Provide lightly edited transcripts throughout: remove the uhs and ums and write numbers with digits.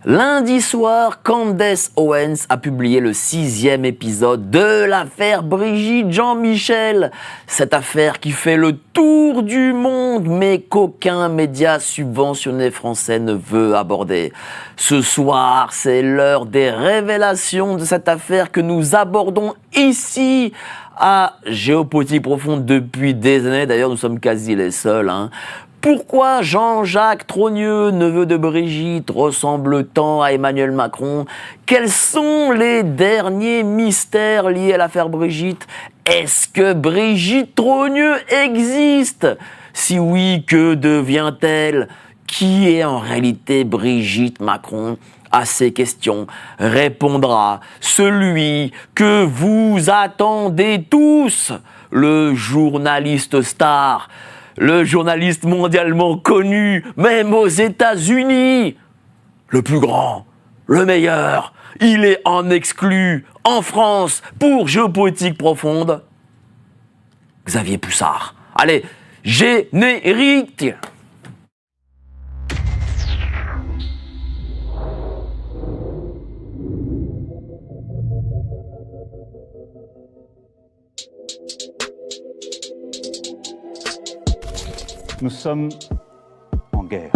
Lundi soir, Candace Owens a publié le 6e épisode de l'affaire Brigitte Jean-Michel. Cette affaire qui fait le tour du monde, mais qu'aucun média subventionné français ne veut aborder. Ce soir, c'est l'heure des révélations de cette affaire que nous abordons ici à Géopolitique Profonde depuis des années. D'ailleurs, nous sommes quasi les seuls. Pourquoi Jean-Jacques Trogneux, neveu de Brigitte, ressemble tant à Emmanuel Macron? Quels sont les derniers mystères liés à l'affaire Brigitte? Est-ce que Brigitte Trogneux existe? Si oui, que devient-elle? Qui est en réalité Brigitte Macron? À ces questions répondra celui que vous attendez tous, le journaliste star. Le journaliste mondialement connu, même aux États-Unis. Le plus grand, le meilleur, il est en exclu, en France, pour Géopolitique Profonde. Xavier Poussard. Allez, générique! Nous sommes en guerre.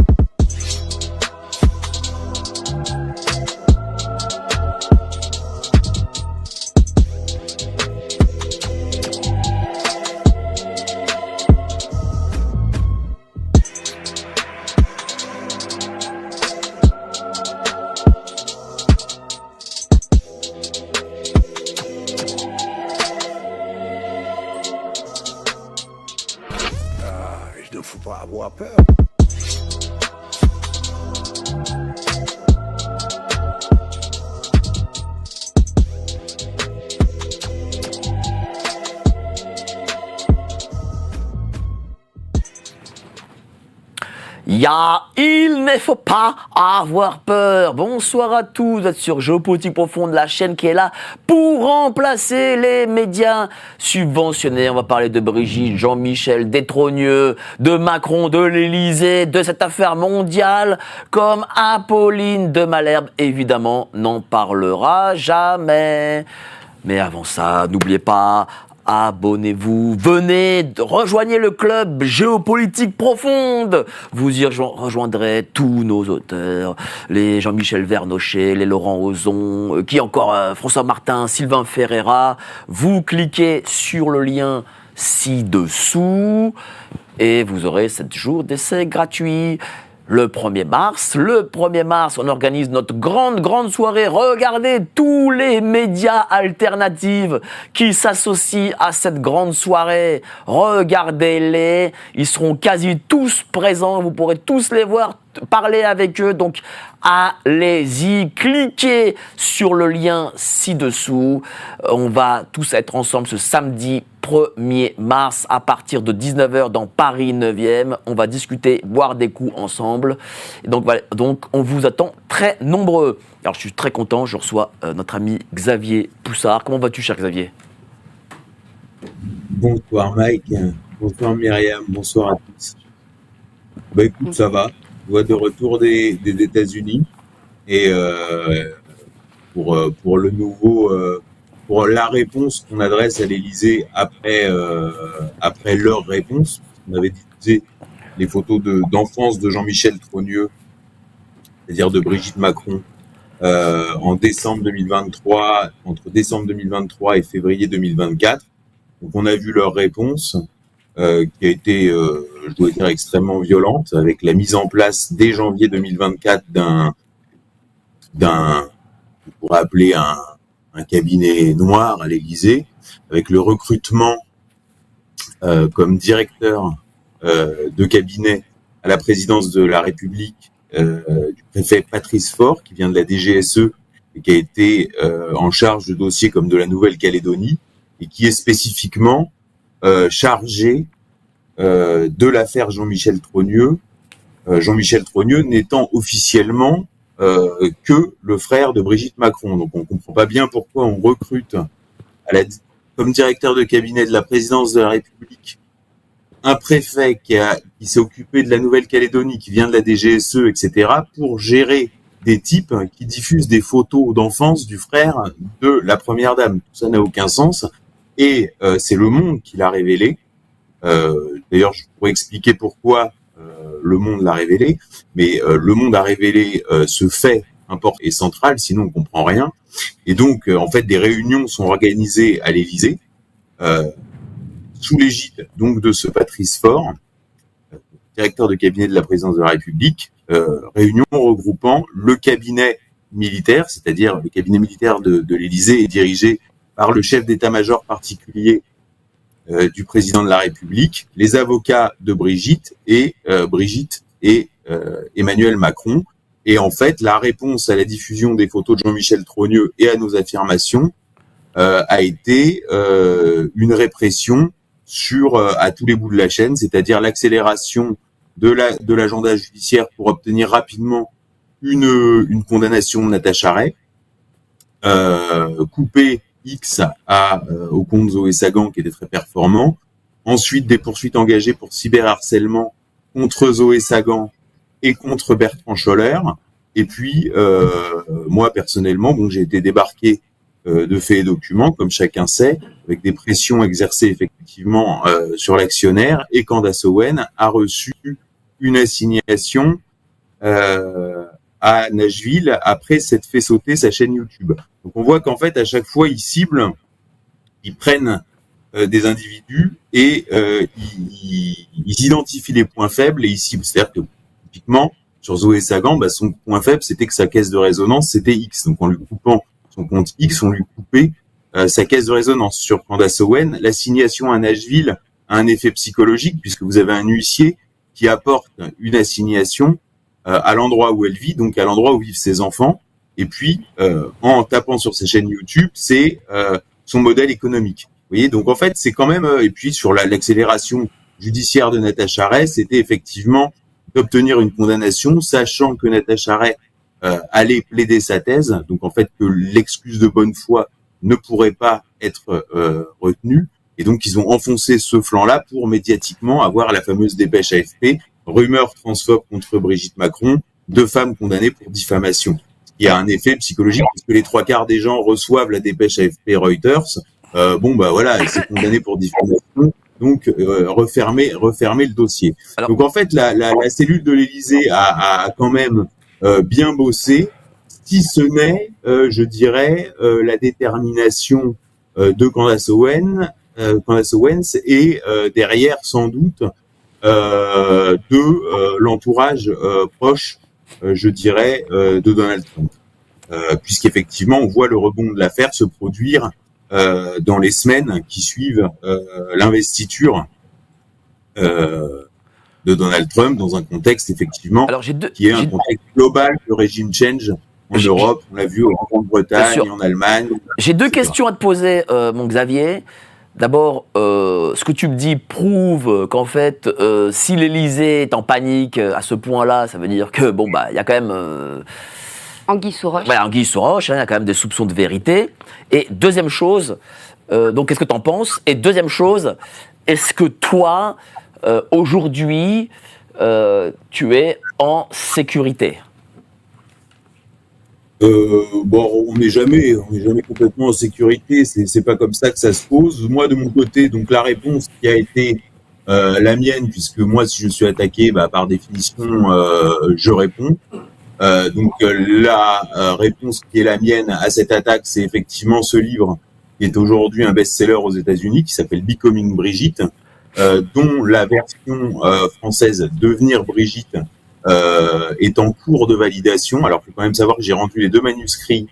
Il ne faut pas avoir peur. Il ne faut pas avoir peur. Bonsoir à tous, vous êtes sur Géopolitique Profonde, la chaîne qui est là pour remplacer les médias subventionnés. On va parler de Brigitte, Jean-Michel, des Trogneux, de Macron, de l'Élysée, de cette affaire mondiale, comme Apolline de Malherbe, évidemment, n'en parlera jamais. Mais avant ça, n'oubliez pas, abonnez-vous, venez, rejoignez le club Géopolitique Profonde. Vous y rejoindrez tous nos auteurs, les Jean-Michel Vernochet, les Laurent Ozon, qui encore François Martin, Sylvain Ferreira. Vous cliquez sur le lien ci-dessous et vous aurez 7 jours d'essai gratuit. Le 1er mars, on organise notre grande soirée. Regardez tous les médias alternatifs qui s'associent à cette grande soirée. Regardez-les, ils seront quasi tous présents, vous pourrez tous les voir, parler avec eux. Donc allez-y, cliquez sur le lien ci-dessous. On va tous être ensemble ce samedi 1er mars à partir de 19h dans Paris 9e. On va discuter, boire des coups ensemble. Et donc, voilà, donc on vous attend très nombreux. Alors je suis très content, je reçois notre ami Xavier Poussard. Comment vas-tu, cher Xavier? Bonsoir Mike, bonsoir Myriam, bonsoir à tous. Bah écoute, ça va. Je vois de retour des États-Unis et pour le nouveau pour la réponse qu'on adresse à l'Élysée après leur réponse. On avait diffusé les photos d'enfance de Jean-Michel Trogneux, c'est-à-dire de Brigitte Macron, en décembre 2023, entre décembre 2023 et février 2024. Donc on a vu leur réponse, qui a été, je dois dire, extrêmement violente, avec la mise en place dès janvier 2024 on pourrait appeler un cabinet noir à l'Élysée, avec le recrutement comme directeur de cabinet à la présidence de la République du préfet Patrice Faure, qui vient de la DGSE et qui a été en charge de dossiers comme de la Nouvelle-Calédonie, et qui est spécifiquement chargé de l'affaire Jean-Michel Trogneux, Jean-Michel Trogneux n'étant officiellement que le frère de Brigitte Macron. Donc on comprend pas bien pourquoi on recrute comme directeur de cabinet de la présidence de la République un préfet qui s'est occupé de la Nouvelle-Calédonie, qui vient de la DGSE, etc., pour gérer des types qui diffusent des photos d'enfance du frère de la première dame. Tout ça n'a aucun sens. Et c'est Le Monde qui l'a révélé. D'ailleurs, je pourrais expliquer pourquoi Le Monde l'a révélé. Mais Le Monde a révélé ce fait important et central, sinon on comprend rien. Et donc, en fait, des réunions sont organisées à l'Élysée, sous l'égide donc de ce Patrice Faure, directeur de cabinet de la présidence de la République, réunion regroupant le cabinet militaire, c'est-à-dire le cabinet militaire de l'Élysée est dirigé par le chef d'état-major particulier du président de la République, les avocats de Brigitte et Emmanuel Macron. Et en fait, la réponse à la diffusion des photos de Jean-Michel Trogneux et à nos affirmations a été une répression à tous les bouts de la chaîne, c'est-à-dire l'accélération de l'agenda judiciaire pour obtenir rapidement une condamnation de Natacha Ray, couper X au compte Zoé Sagan qui était très performant, ensuite des poursuites engagées pour cyberharcèlement contre Zoé Sagan et contre Bertrand Scholler, et puis moi personnellement, j'ai été débarqué de faits et documents, comme chacun sait, avec des pressions exercées effectivement sur l'actionnaire, et Candace Owen a reçu une assignation à Nashville après s'être fait sauter sa chaîne YouTube. Donc on voit qu'en fait à chaque fois ils prennent des individus et ils identifient les points faibles et ils ciblent. C'est-à-dire que typiquement sur Zoé Sagan, son point faible c'était que sa caisse de résonance c'était X. Donc en lui coupant son compte X, on lui coupait sa caisse de résonance. Sur Candace Owen, l'assignation à Nashville a un effet psychologique puisque vous avez un huissier qui apporte une assignation à l'endroit où elle vit, donc à l'endroit où vivent ses enfants, et puis en tapant sur ses chaînes YouTube, c'est son modèle économique. Vous voyez, donc en fait, c'est quand même, et puis sur l'accélération judiciaire de Natacha Ray, c'était effectivement d'obtenir une condamnation, sachant que Natacha Ray allait plaider sa thèse, donc en fait que l'excuse de bonne foi ne pourrait pas être retenue, et donc ils ont enfoncé ce flanc-là pour médiatiquement avoir la fameuse dépêche AFP, rumeur transphobe contre Brigitte Macron, 2 femmes condamnées pour diffamation. Il y a un effet psychologique parce que les 3/4 des gens reçoivent la dépêche AFP Reuters. Voilà, elle s'est condamnée pour diffamation, donc refermer le dossier. Alors, donc en fait, la cellule de l'Élysée a quand même bien bossé, si ce n'est, je dirais, la détermination de Candace Owens et derrière sans doute de l'entourage proche, je dirais, de Donald Trump, puisqu'effectivement on voit le rebond de l'affaire se produire dans les semaines qui suivent l'investiture de Donald Trump dans un contexte effectivement qui est un contexte global de régime change en Europe, on l'a vu en Grande-Bretagne, en Allemagne. J'ai 2 questions à te poser, mon Xavier. D'abord, ce que tu me dis prouve qu'en fait, si l'Élysée est en panique à ce point-là, ça veut dire que il y a quand même anguille sous roche. Ouais, anguille sous roche, il y a quand même des soupçons de vérité. Et deuxième chose, donc qu'est-ce que tu en penses? Et deuxième chose, est-ce que toi, aujourd'hui, tu es en sécurité? On n'est jamais complètement en sécurité. C'est pas comme ça que ça se pose. Moi, de mon côté, donc la réponse qui a été la mienne, puisque moi, si je suis attaqué, par définition, je réponds. Donc la réponse qui est la mienne à cette attaque, c'est effectivement ce livre qui est aujourd'hui un best-seller aux États-Unis, qui s'appelle Becoming Brigitte, dont la version française Devenir Brigitte est en cours de validation. Alors, il faut quand même savoir que j'ai rendu les 2 manuscrits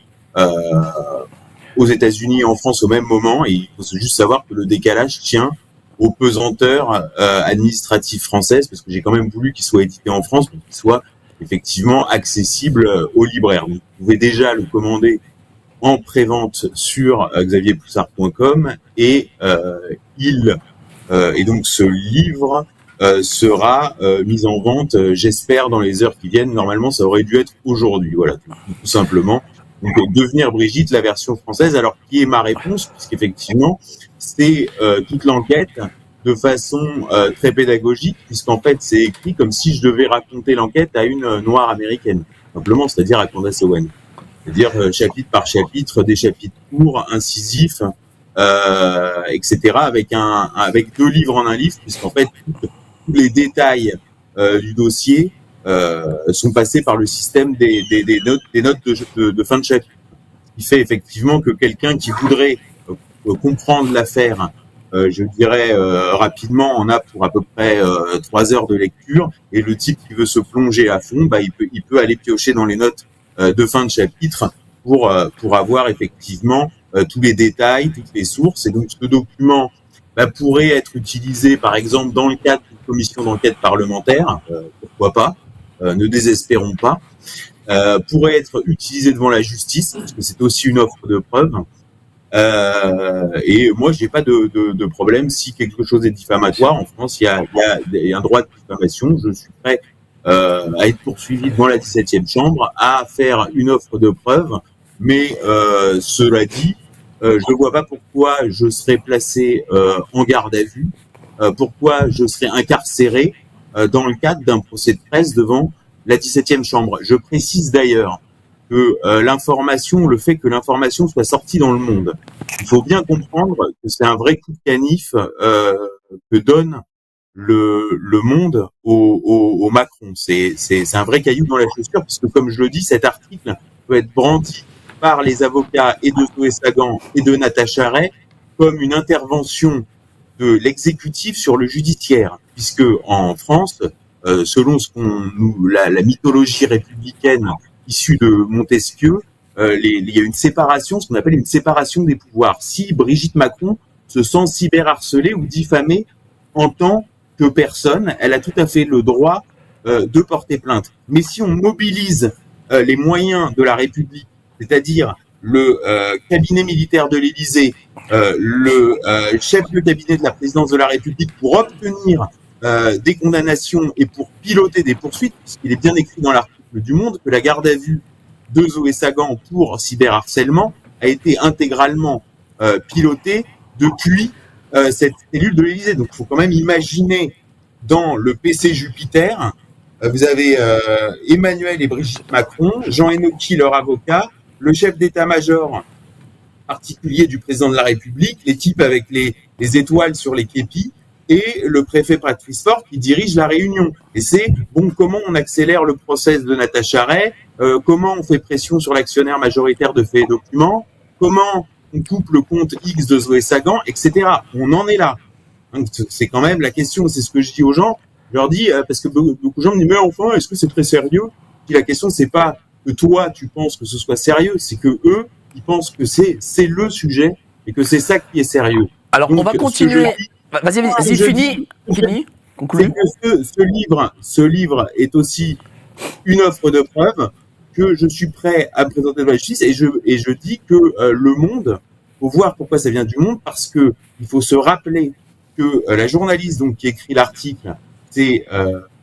aux États-Unis et en France au même moment, et il faut juste savoir que le décalage tient aux pesanteurs administratives françaises, parce que j'ai quand même voulu qu'il soit édité en France pour qu'il soit effectivement accessible aux libraires. Donc, vous pouvez déjà le commander en prévente sur xavierpoussard.com et donc ce livre sera mis en vente, j'espère, dans les heures qui viennent. Normalement, ça aurait dû être aujourd'hui. Voilà, tout simplement. Donc, Devenir Brigitte, la version française. Alors, qui est ma réponse? Puisqu'effectivement, c'est toute l'enquête de façon très pédagogique, puisqu'en fait, c'est écrit comme si je devais raconter l'enquête à une noire américaine. simplement, c'est-à-dire à Candace Owen. C'est-à-dire chapitre par chapitre, des chapitres courts, incisifs, etc. avec 2 livres en un livre, puisqu'en fait tous les détails du dossier sont passés par le système des notes de fin de chapitre. Ce qui fait effectivement que quelqu'un qui voudrait comprendre l'affaire, je dirais rapidement, on a pour à peu près 3 heures de lecture, et le type qui veut se plonger à fond, il peut aller piocher dans les notes de fin de chapitre pour avoir effectivement tous les détails, toutes les sources. Et donc ce document pourrait être utilisé par exemple dans le cadre d'une commission d'enquête parlementaire, pourquoi pas, ne désespérons pas, pourrait être utilisé devant la justice, parce que c'est aussi une offre de preuve. Et moi, j'ai pas de problème si quelque chose est diffamatoire. En France, il y a un droit de diffamation. Je suis prêt à être poursuivi devant la 17e chambre, à faire une offre de preuve. Mais cela dit, je ne vois pas pourquoi je serais placé en garde à vue, pourquoi je serais incarcéré dans le cadre d'un procès de presse devant la 17e chambre. Je précise d'ailleurs que le fait que l'information soit sortie dans le monde, il faut bien comprendre que c'est un vrai coup de canif que donne le monde au Macron. C'est un vrai caillou dans la chaussure, puisque comme je le dis, cet article peut être brandi par les avocats et de Zoé Sagan et de Natacha Ray comme une intervention de l'exécutif sur le judiciaire, puisque en France, selon la mythologie républicaine issue de Montesquieu, il y a une séparation, ce qu'on appelle une séparation des pouvoirs. Si Brigitte Macron se sent cyberharcelée ou diffamée en tant que personne, elle a tout à fait le droit de porter plainte. Mais si on mobilise les moyens de la République, c'est-à-dire le cabinet militaire de l'Élysée, le chef de cabinet de la présidence de la République, pour obtenir des condamnations et pour piloter des poursuites, puisqu'il est bien écrit dans l'article du Monde que la garde à vue de Zoé Sagan pour cyberharcèlement a été intégralement pilotée depuis cette cellule de l'Élysée. Donc il faut quand même imaginer dans le PC Jupiter, vous avez Emmanuel et Brigitte Macron, Jean Enoki, leur avocat, le chef d'état-major particulier du président de la République, les types avec les étoiles sur les képis, et le préfet Patrice Faure qui dirige la réunion. Et c'est, comment on accélère le process de Natacha Ray, comment on fait pression sur l'actionnaire majoritaire de Faits et Documents, comment on coupe le compte X de Zoé Sagan, etc. On en est là. Donc, c'est quand même la question, c'est ce que je dis aux gens. Je leur dis, parce que beaucoup de gens me disent, mais enfin, est-ce que c'est très sérieux? Puis la question, c'est pas que toi, tu penses que ce soit sérieux, c'est que eux, ils pensent que c'est le sujet et que c'est ça qui est sérieux. Alors, donc, on va continuer. Vas-y, fini. Conclue. Ce livre est aussi une offre de preuve que je suis prêt à présenter devant la justice, et je dis que le Monde, faut voir pourquoi ça vient du Monde, parce que il faut se rappeler que la journaliste donc qui écrit l'article, c'est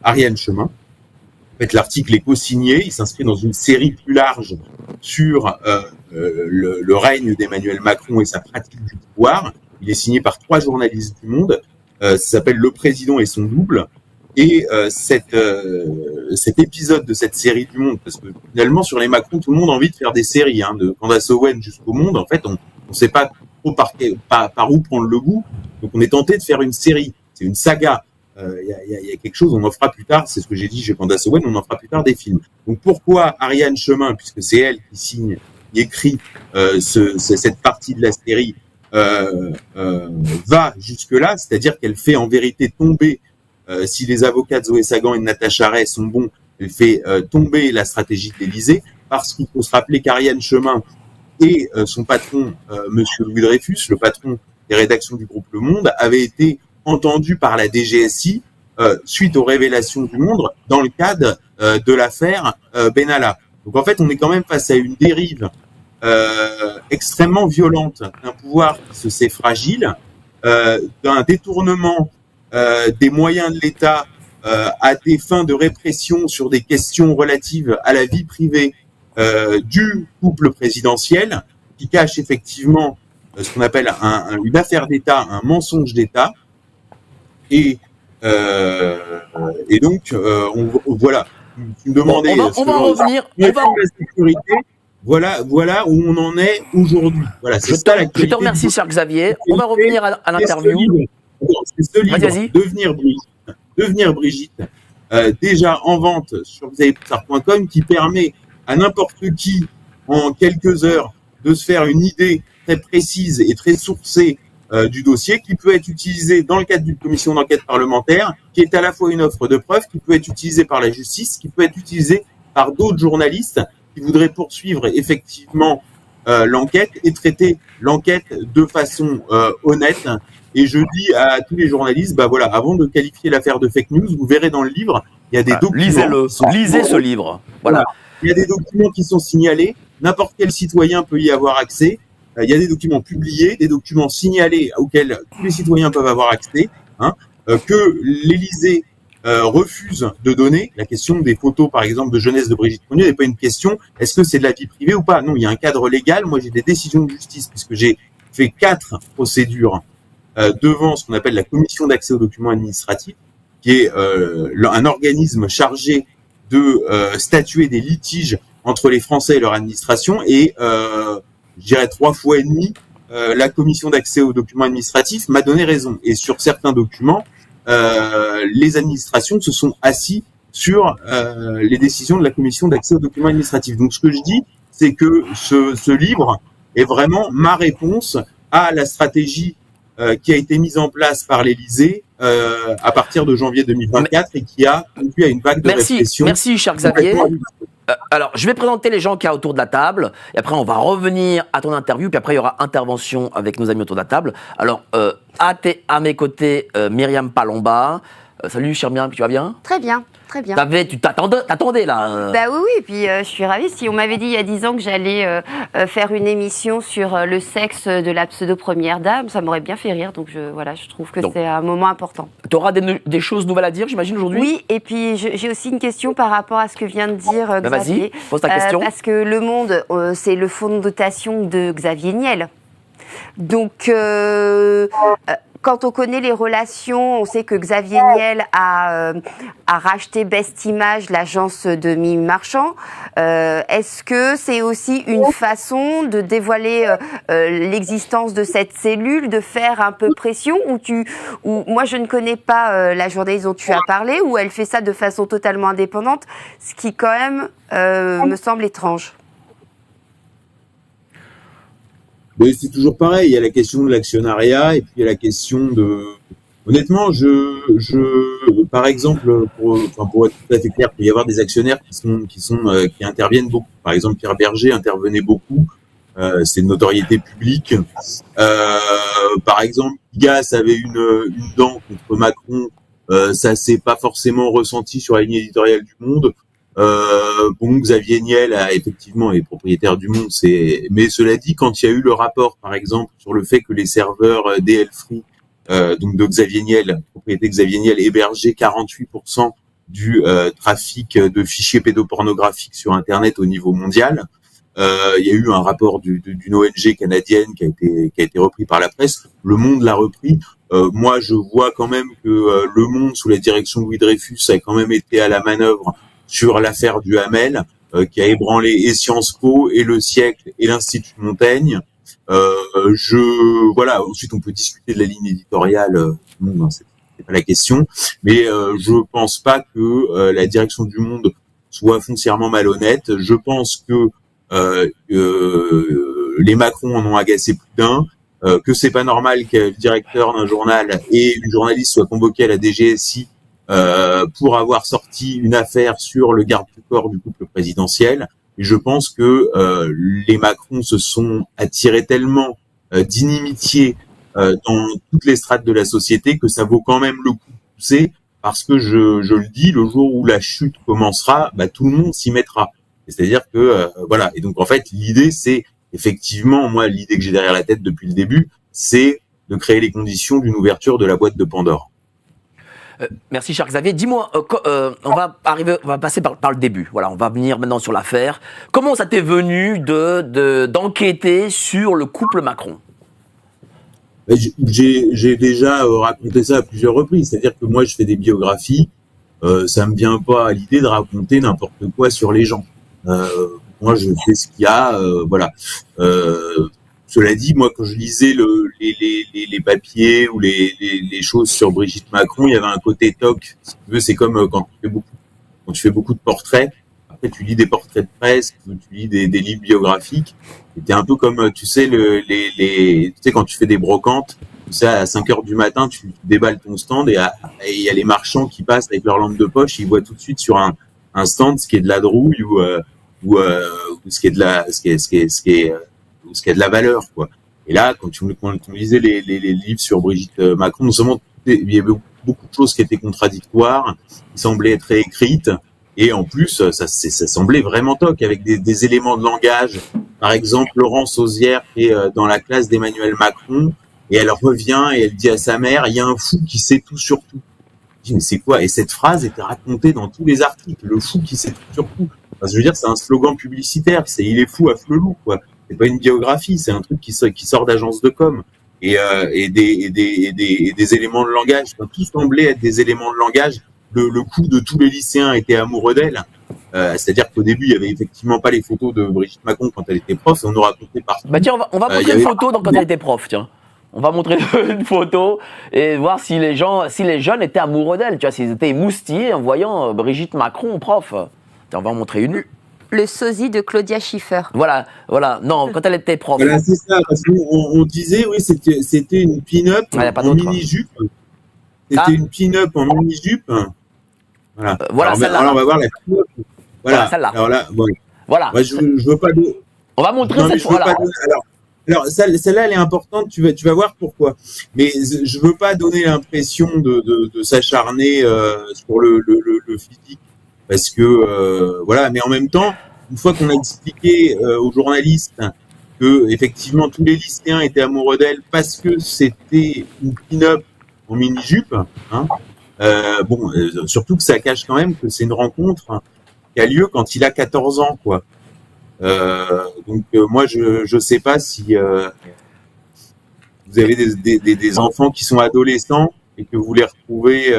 Ariane Chemin. En fait, l'article est co-signé, il s'inscrit dans une série plus large sur le règne d'Emmanuel Macron et sa pratique du pouvoir. Il est signé par 3 journalistes du Monde. Ça s'appelle Le Président et son double. Et cet épisode de cette série du Monde, parce que finalement sur les Macron, tout le monde a envie de faire des séries, de Candace Owen jusqu'au Monde. En fait, on sait pas trop par où prendre le goût. Donc on est tenté de faire une série. C'est une saga. Il y a quelque chose, on en fera plus tard, c'est ce que j'ai dit chez Candace Owen, on en fera plus tard des films. Donc pourquoi Ariane Chemin, puisque c'est elle qui écrit cette partie de la série, va jusque-là, c'est-à-dire qu'elle fait en vérité tomber, si les avocats de Zoé Sagan et de Natacha Ray sont bons, elle fait tomber la stratégie de l'Élysée, parce qu'il faut se rappeler qu'Ariane Chemin et son patron, Monsieur Louis Dreyfus, le patron des rédactions du groupe Le Monde, avait été entendu par la DGSI suite aux révélations du Monde dans le cadre de l'affaire Benalla. Donc en fait, on est quand même face à une dérive extrêmement violente d'un pouvoir qui se sait fragile, d'un détournement des moyens de l'État à des fins de répression sur des questions relatives à la vie privée du couple présidentiel, qui cache effectivement ce qu'on appelle une affaire d'État, un mensonge d'État. Et donc, voilà. tu me demandais. On va en revenir. La sécurité, voilà où on en est aujourd'hui. Voilà, c'est Je ça te remercie, cher Xavier. On va revenir à l'interview. C'est ce livre, Vas-y. Devenir Brigitte, déjà en vente sur xavierpoussard.com, qui permet à n'importe qui, en quelques heures, de se faire une idée très précise et très sourcée du dossier, qui peut être utilisé dans le cadre d'une commission d'enquête parlementaire, qui est à la fois une offre de preuve, qui peut être utilisée par la justice, qui peut être utilisée par d'autres journalistes qui voudraient poursuivre effectivement l'enquête et traiter l'enquête de façon honnête. Et je dis à tous les journalistes, bah voilà, avant de qualifier l'affaire de fake news, vous verrez dans le livre, il y a des documents. Lisez ce livre. Voilà. Il y a des documents qui sont signalés. N'importe quel citoyen peut y avoir accès. Il y a des documents publiés, des documents signalés auxquels tous les citoyens peuvent avoir accès, que l'Élysée refuse de donner. La question des photos, par exemple, de jeunesse de Brigitte Fournier n'est pas une question. Est-ce que c'est de la vie privée ou pas? Non, il y a un cadre légal. Moi, j'ai des décisions de justice puisque j'ai fait 4 procédures devant ce qu'on appelle la commission d'accès aux documents administratifs, qui est un organisme chargé de statuer des litiges entre les Français et leur administration. Et je dirais 3 fois et demi, la commission d'accès aux documents administratifs m'a donné raison. Et sur certains documents, les administrations se sont assis sur les décisions de la commission d'accès aux documents administratifs. Donc ce que je dis, c'est que ce livre est vraiment ma réponse à la stratégie qui a été mise en place par l'Élysée à partir de janvier 2024 et qui a conduit à une vague de répression. Merci, cher Xavier. Alors, je vais présenter les gens qu'il y a autour de la table, et après on va revenir à ton interview, puis après il y aura intervention avec nos amis autour de la table. Alors, à mes côtés, Myriam Palomba. Salut, chère Myriam, tu vas bien? Très bien, très bien. Tu t'attendais là Bah oui, et puis je suis ravie. Si on m'avait dit il y a 10 ans que j'allais faire une émission sur le sexe de la pseudo-première dame, ça m'aurait bien fait rire. Donc je trouve que c'est un moment important. Tu auras des choses nouvelles à dire, j'imagine, aujourd'hui? Oui, et puis j'ai aussi une question par rapport à ce que vient de dire Xavier. Vas-y, pose ta question. Parce que Le Monde, c'est le fonds de dotation de Xavier Niel. Donc... quand on connaît les relations, on sait que Xavier Niel a racheté Best Image, l'agence de Mimi Marchand. Est-ce que c'est aussi une façon de dévoiler l'existence de cette cellule, de faire un peu pression, ou moi je ne connais pas la journaliste dont tu as parlé, où elle fait ça de façon totalement indépendante, ce qui quand même me semble étrange. Mais c'est toujours pareil, il y a la question de l'actionnariat et puis il y a la question de... Honnêtement, par exemple, pour être tout à fait clair, il peut y avoir des actionnaires qui interviennent beaucoup. Par exemple, Pierre Berger intervenait beaucoup. C'est une notoriété publique. Par exemple, Pigasse avait une dent contre Macron. Ça s'est pas forcément ressenti sur la ligne éditoriale du Monde. Xavier Niel effectivement est propriétaire du Monde, mais cela dit, quand il y a eu le rapport, par exemple, sur le fait que les serveurs DL Free, donc de Xavier Niel, propriété Xavier Niel, hébergeaient 48% du trafic de fichiers pédopornographiques sur Internet au niveau mondial, il y a eu un rapport d'une ONG canadienne qui a été repris par la presse. Le Monde l'a repris. Moi, je vois quand même que Le Monde, sous la direction de Louis Dreyfus, a quand même été à la manœuvre sur l'affaire du Hamel, qui a ébranlé et Sciences Po, et Le Siècle, et l'Institut Montaigne. Voilà. Ensuite, on peut discuter de la ligne éditoriale. C'est pas la question. Mais je pense pas que la direction du Monde soit foncièrement malhonnête. Je pense que les Macron en ont agacé plus d'un. Que c'est pas normal que le directeur d'un journal et une journaliste soient convoqués à la DGSI pour avoir sorti une affaire sur le garde du corps du couple présidentiel. Et je pense que les Macron se sont attirés tellement d'inimitié dans toutes les strates de la société que ça vaut quand même le coup de pousser, parce que je le dis, le jour où la chute commencera, tout le monde s'y mettra. C'est-à-dire que voilà. Et donc en fait, l'idée, c'est effectivement, moi, l'idée que j'ai derrière la tête depuis le début, c'est de créer les conditions d'une ouverture de la boîte de Pandore. Merci, cher Xavier. Dis-moi, on va passer par le début. Voilà, on va venir maintenant sur l'affaire. Comment ça t'est venu d'enquêter sur le couple Macron? J'ai déjà raconté ça à plusieurs reprises. C'est-à-dire que moi, je fais des biographies. ça me vient pas à l'idée de raconter n'importe quoi sur les gens. Moi, je fais ce qu'il y a, voilà. Cela dit, moi, quand je lisais les papiers ou les choses sur Brigitte Macron, il y avait un côté toc. Si tu veux, c'est comme quand tu fais beaucoup de portraits. Après, tu lis des portraits de presse, tu lis des livres biographiques. C'était un peu comme, tu sais, tu sais, quand tu fais des brocantes, tu sais, à 5 heures du matin, tu déballes ton stand et il y a les marchands qui passent avec leur lampe de poche, ils voient tout de suite sur un stand ce qui est de la drouille ou ce qui est de la valeur, quoi. Et là, quand tu lisais les livres sur Brigitte Macron, non seulement il y avait beaucoup de choses qui étaient contradictoires, qui semblaient être réécrites, et en plus, ça semblait vraiment toc, avec des éléments de langage. Par exemple, Laurence Auzière qui est dans la classe d'Emmanuel Macron, et elle revient et elle dit à sa mère, il y a un fou qui sait tout sur tout. Je dis, mais c'est quoi? Et cette phrase était racontée dans tous les articles, le fou qui sait tout sur tout. Enfin, je veux dire, c'est un slogan publicitaire, c'est il est fou à Flelou, quoi. C'est pas une biographie, c'est un truc qui sort d'agence de com. Et des éléments de langage. Enfin, tout semblait être des éléments de langage. Le coup de tous les lycéens était amoureux d'elle. C'est-à-dire qu'au début, il y avait effectivement pas les photos de Brigitte Macron quand elle était prof, et on nous racontait partout. Bah tiens, on va montrer une photo quand elle était prof, tiens. On va montrer une photo et voir si les jeunes étaient amoureux d'elle, tu vois, s'ils étaient émoustillés en voyant Brigitte Macron prof. Tiens, on va en montrer une. Le sosie de Claudia Schiffer. Voilà. Non, quand elle était prof. Voilà, c'est ça, parce qu'on disait, oui, c'était une pin-up en mini-jupe. C'était une pin-up en mini-jupe. Voilà. Voilà celle-là. Alors, on va voir la pin-up. Voilà celle-là. Alors là, bon. Voilà. Moi, je veux pas de... On va montrer cette fois-là. Alors celle-là, elle est importante. Tu vas voir pourquoi. Mais je veux pas donner l'impression de s'acharner sur le physique, parce que voilà. Mais en même temps, une fois qu'on a expliqué aux journalistes que effectivement tous les lycéens étaient amoureux d'elle parce que c'était une pin-up en mini-jupe, hein, surtout que ça cache quand même que c'est une rencontre qui a lieu quand il a 14 ans, quoi. Donc moi je sais pas si vous avez des enfants qui sont adolescents et que vous les retrouvez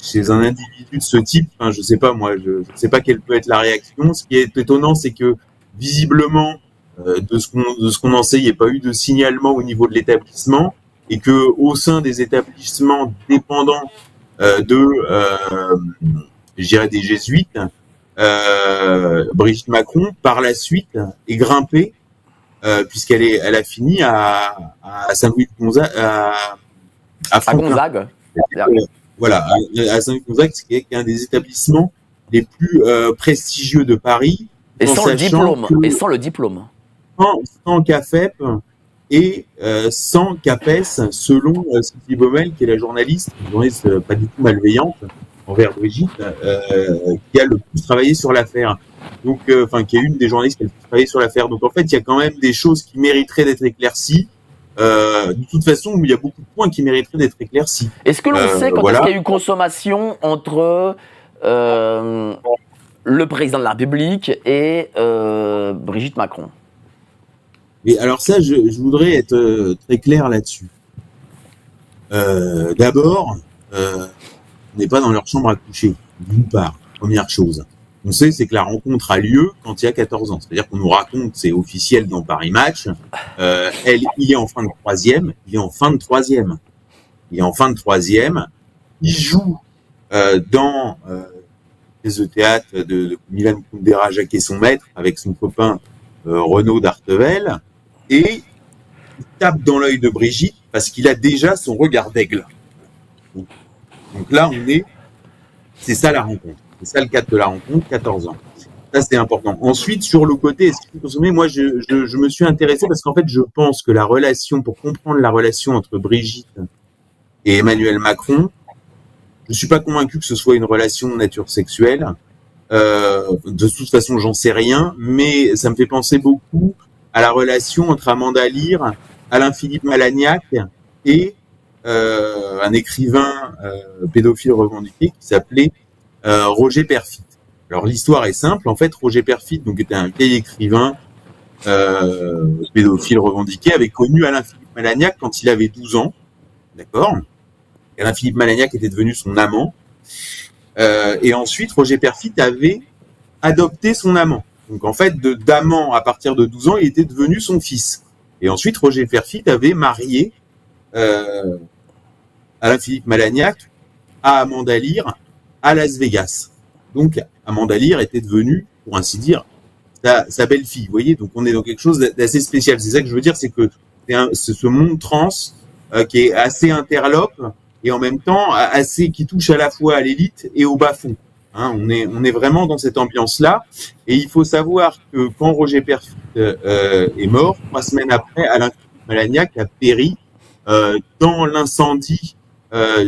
chez un individu de ce type. Enfin, je sais pas, moi, je sais pas quelle peut être la réaction. Ce qui est étonnant, c'est que visiblement de ce qu'on en sait, il n'y a pas eu de signalement au niveau de l'établissement, et que au sein des établissements dépendants je dirais des jésuites, Brigitte Macron, par la suite, est grimpée, elle a fini à Saint-Louis-de-Gonzague, à Gonzague. Voilà, à Saint-Louis-de-Gonzague, qui est un des établissements les plus prestigieux de Paris. Et sans le diplôme. Sans CAFEP et sans CAPES, selon Sylvie Baumel, qui est la journaliste pas du tout malveillante envers Brigitte, qui a le plus travaillé sur l'affaire. Donc, qui est une des journalistes qui a le plus travaillé sur l'affaire. Donc, en fait, il y a quand même des choses qui mériteraient d'être éclaircies. De toute façon, il y a beaucoup de points qui mériteraient d'être éclaircis. Est-ce que l'on sait quand est-ce qu'il y a eu consommation entre le président de la République et Brigitte Macron? Mais alors ça, je voudrais être très clair là-dessus. D'abord, on n'est pas dans leur chambre à coucher, d'une part, première chose. On sait, c'est que la rencontre a lieu quand il y a 14 ans. C'est-à-dire qu'on nous raconte, c'est officiel dans Paris Match, il est en fin de troisième, il joue dans pièce de théâtre de Milan Kundera, Jacques et son maître, avec son copain Renaud d'Artevel, et il tape dans l'œil de Brigitte parce qu'il a déjà son regard d'aigle. Donc là, c'est ça la rencontre. C'est ça le cadre de la rencontre, 14 ans. Ça, c'est important. Ensuite, sur le côté, est-ce qu'il faut consommer? Moi, je me suis intéressé parce qu'en fait, je pense que pour comprendre la relation entre Brigitte et Emmanuel Macron, je suis pas convaincu que ce soit une relation de nature sexuelle. De toute façon, j'en sais rien, mais ça me fait penser beaucoup à la relation entre Amanda Lear, Alain-Philippe Malagnac et un écrivain pédophile revendiqué qui s'appelait Roger Perfit. Alors l'histoire est simple, en fait Roger Perfit donc était un vieil écrivain pédophile revendiqué, avait connu Alain-Philippe Malagnac quand il avait 12 ans, d'accord. Alain-Philippe Malagnac était devenu son amant, Et ensuite, Roger Perfit avait adopté son amant. Donc en fait, d'amant à partir de 12 ans, il était devenu son fils. Et ensuite, Roger Perfit avait marié Alain-Philippe Malagnac à Amanda Lear à Las Vegas. Donc Amanda Lear était devenue, pour ainsi dire, sa belle-fille. Vous voyez, donc on est dans quelque chose d'assez spécial. C'est ça que je veux dire, c'est que c'est ce monde trans qui est assez interlope et en même temps assez qui touche à la fois à l'élite et au bas-fond. Hein, on est vraiment dans cette ambiance-là. Et il faut savoir que quand Roger Perfit est mort, 3 semaines après, Alain Malagnac a péri dans l'incendie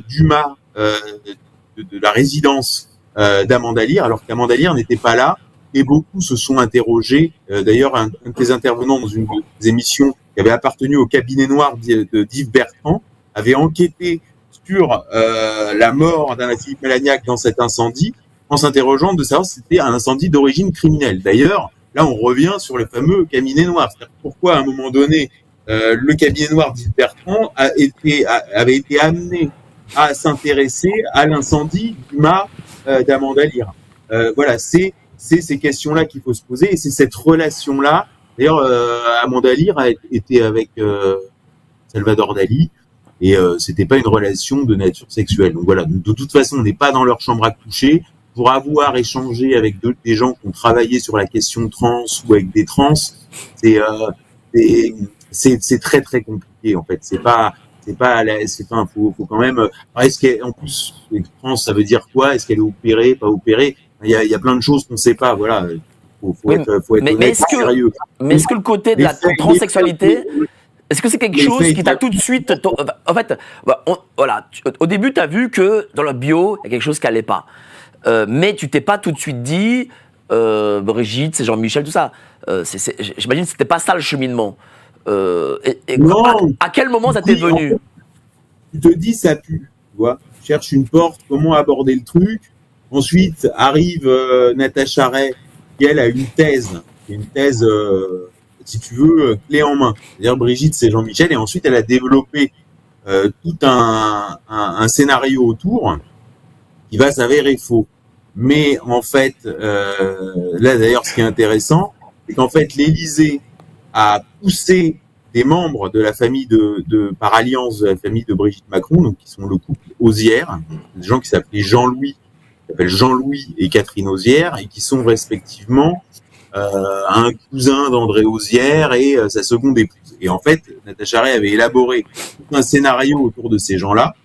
du mât de la résidence d'Amanda Lear, alors qu'Amanda Lear n'était pas là. Et beaucoup se sont interrogés. D'ailleurs, un des intervenants dans une des émissions qui avait appartenu au cabinet noir d'Yves Bertrand avait enquêté sur la mort d'Alain-Philippe Malagnac dans cet incendie, en s'interrogeant de savoir si c'était un incendie d'origine criminelle. D'ailleurs, là, on revient sur le fameux cabinet noir. C'est-à-dire pourquoi, à un moment donné, le cabinet noir d'Yves Bertrand avait été amené à s'intéresser à l'incendie du mât d'Amanda Lear. Voilà, c'est ces questions-là qu'il faut se poser, et c'est cette relation-là. D'ailleurs, Amanda Lear a été avec Salvador Dali, et c'était pas une relation de nature sexuelle. Donc voilà, de toute façon, on n'est pas dans leur chambre à coucher. Pour avoir échangé avec des gens qui ont travaillé sur la question trans ou avec des trans, c'est très très compliqué en fait. Faut quand même. Est-ce qu'en plus trans, ça veut dire quoi? Est-ce qu'elle est opérée, pas opérée? Il y a plein de choses qu'on ne sait pas. Voilà, faut être honnête, sérieux. Mais est-ce que le côté de la transsexualité, est-ce que c'est quelque chose qui t'a tout de suite... En fait, voilà, au début, tu as vu que dans le bio, il y a quelque chose qui n'allait pas. Mais tu t'es pas tout de suite dit, Brigitte, c'est Jean-Michel, tout ça. J'imagine que c'était pas ça le cheminement. Non. À quel moment ça t'est venu? Tu te dis, ça pue. Tu vois, tu cherches une porte, comment aborder le truc. Ensuite, arrive Natacha Ray, qui elle a une thèse, si tu veux, clé en main. C'est-à-dire Brigitte, c'est Jean-Michel, et ensuite elle a développé tout un scénario autour qui va s'avérer faux. Mais en fait, là d'ailleurs, ce qui est intéressant, c'est qu'en fait l'Élysée a poussé des membres de la famille par alliance de la famille de Brigitte Macron, donc qui sont le couple Ozière, des gens qui s'appelaient Jean-Louis et Catherine Ozière, et qui sont respectivement un cousin d'André Ozière et sa seconde épouse. Et en fait, Natacha Ray avait élaboré tout un scénario autour de ces gens-là,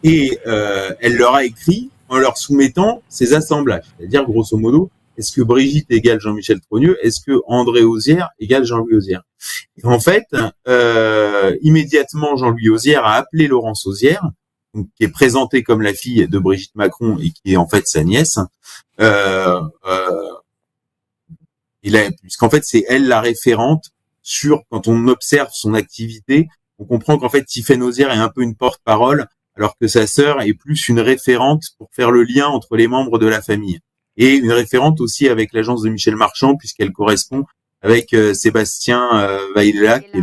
et elle leur a écrit en leur soumettant ces assemblages. C'est-à-dire, grosso modo, est-ce que Brigitte égale Jean-Michel Trogneux? Est-ce que André Ozière égale Jean-Louis Ozière? Et en fait, immédiatement, Jean-Louis Ozière a appelé Laurence Ozière, donc, qui est présentée comme la fille de Brigitte Macron et qui est en fait sa nièce. Puisqu'en fait, c'est elle la référente sur, quand on observe son activité, on comprend qu'en fait, Tiffaine Ozière est un peu une porte-parole, alors que sa sœur est plus une référente pour faire le lien entre les membres de la famille. Et une référente aussi avec l'agence de Michel Marchand, puisqu'elle correspond avec Sébastien Vallela, qui est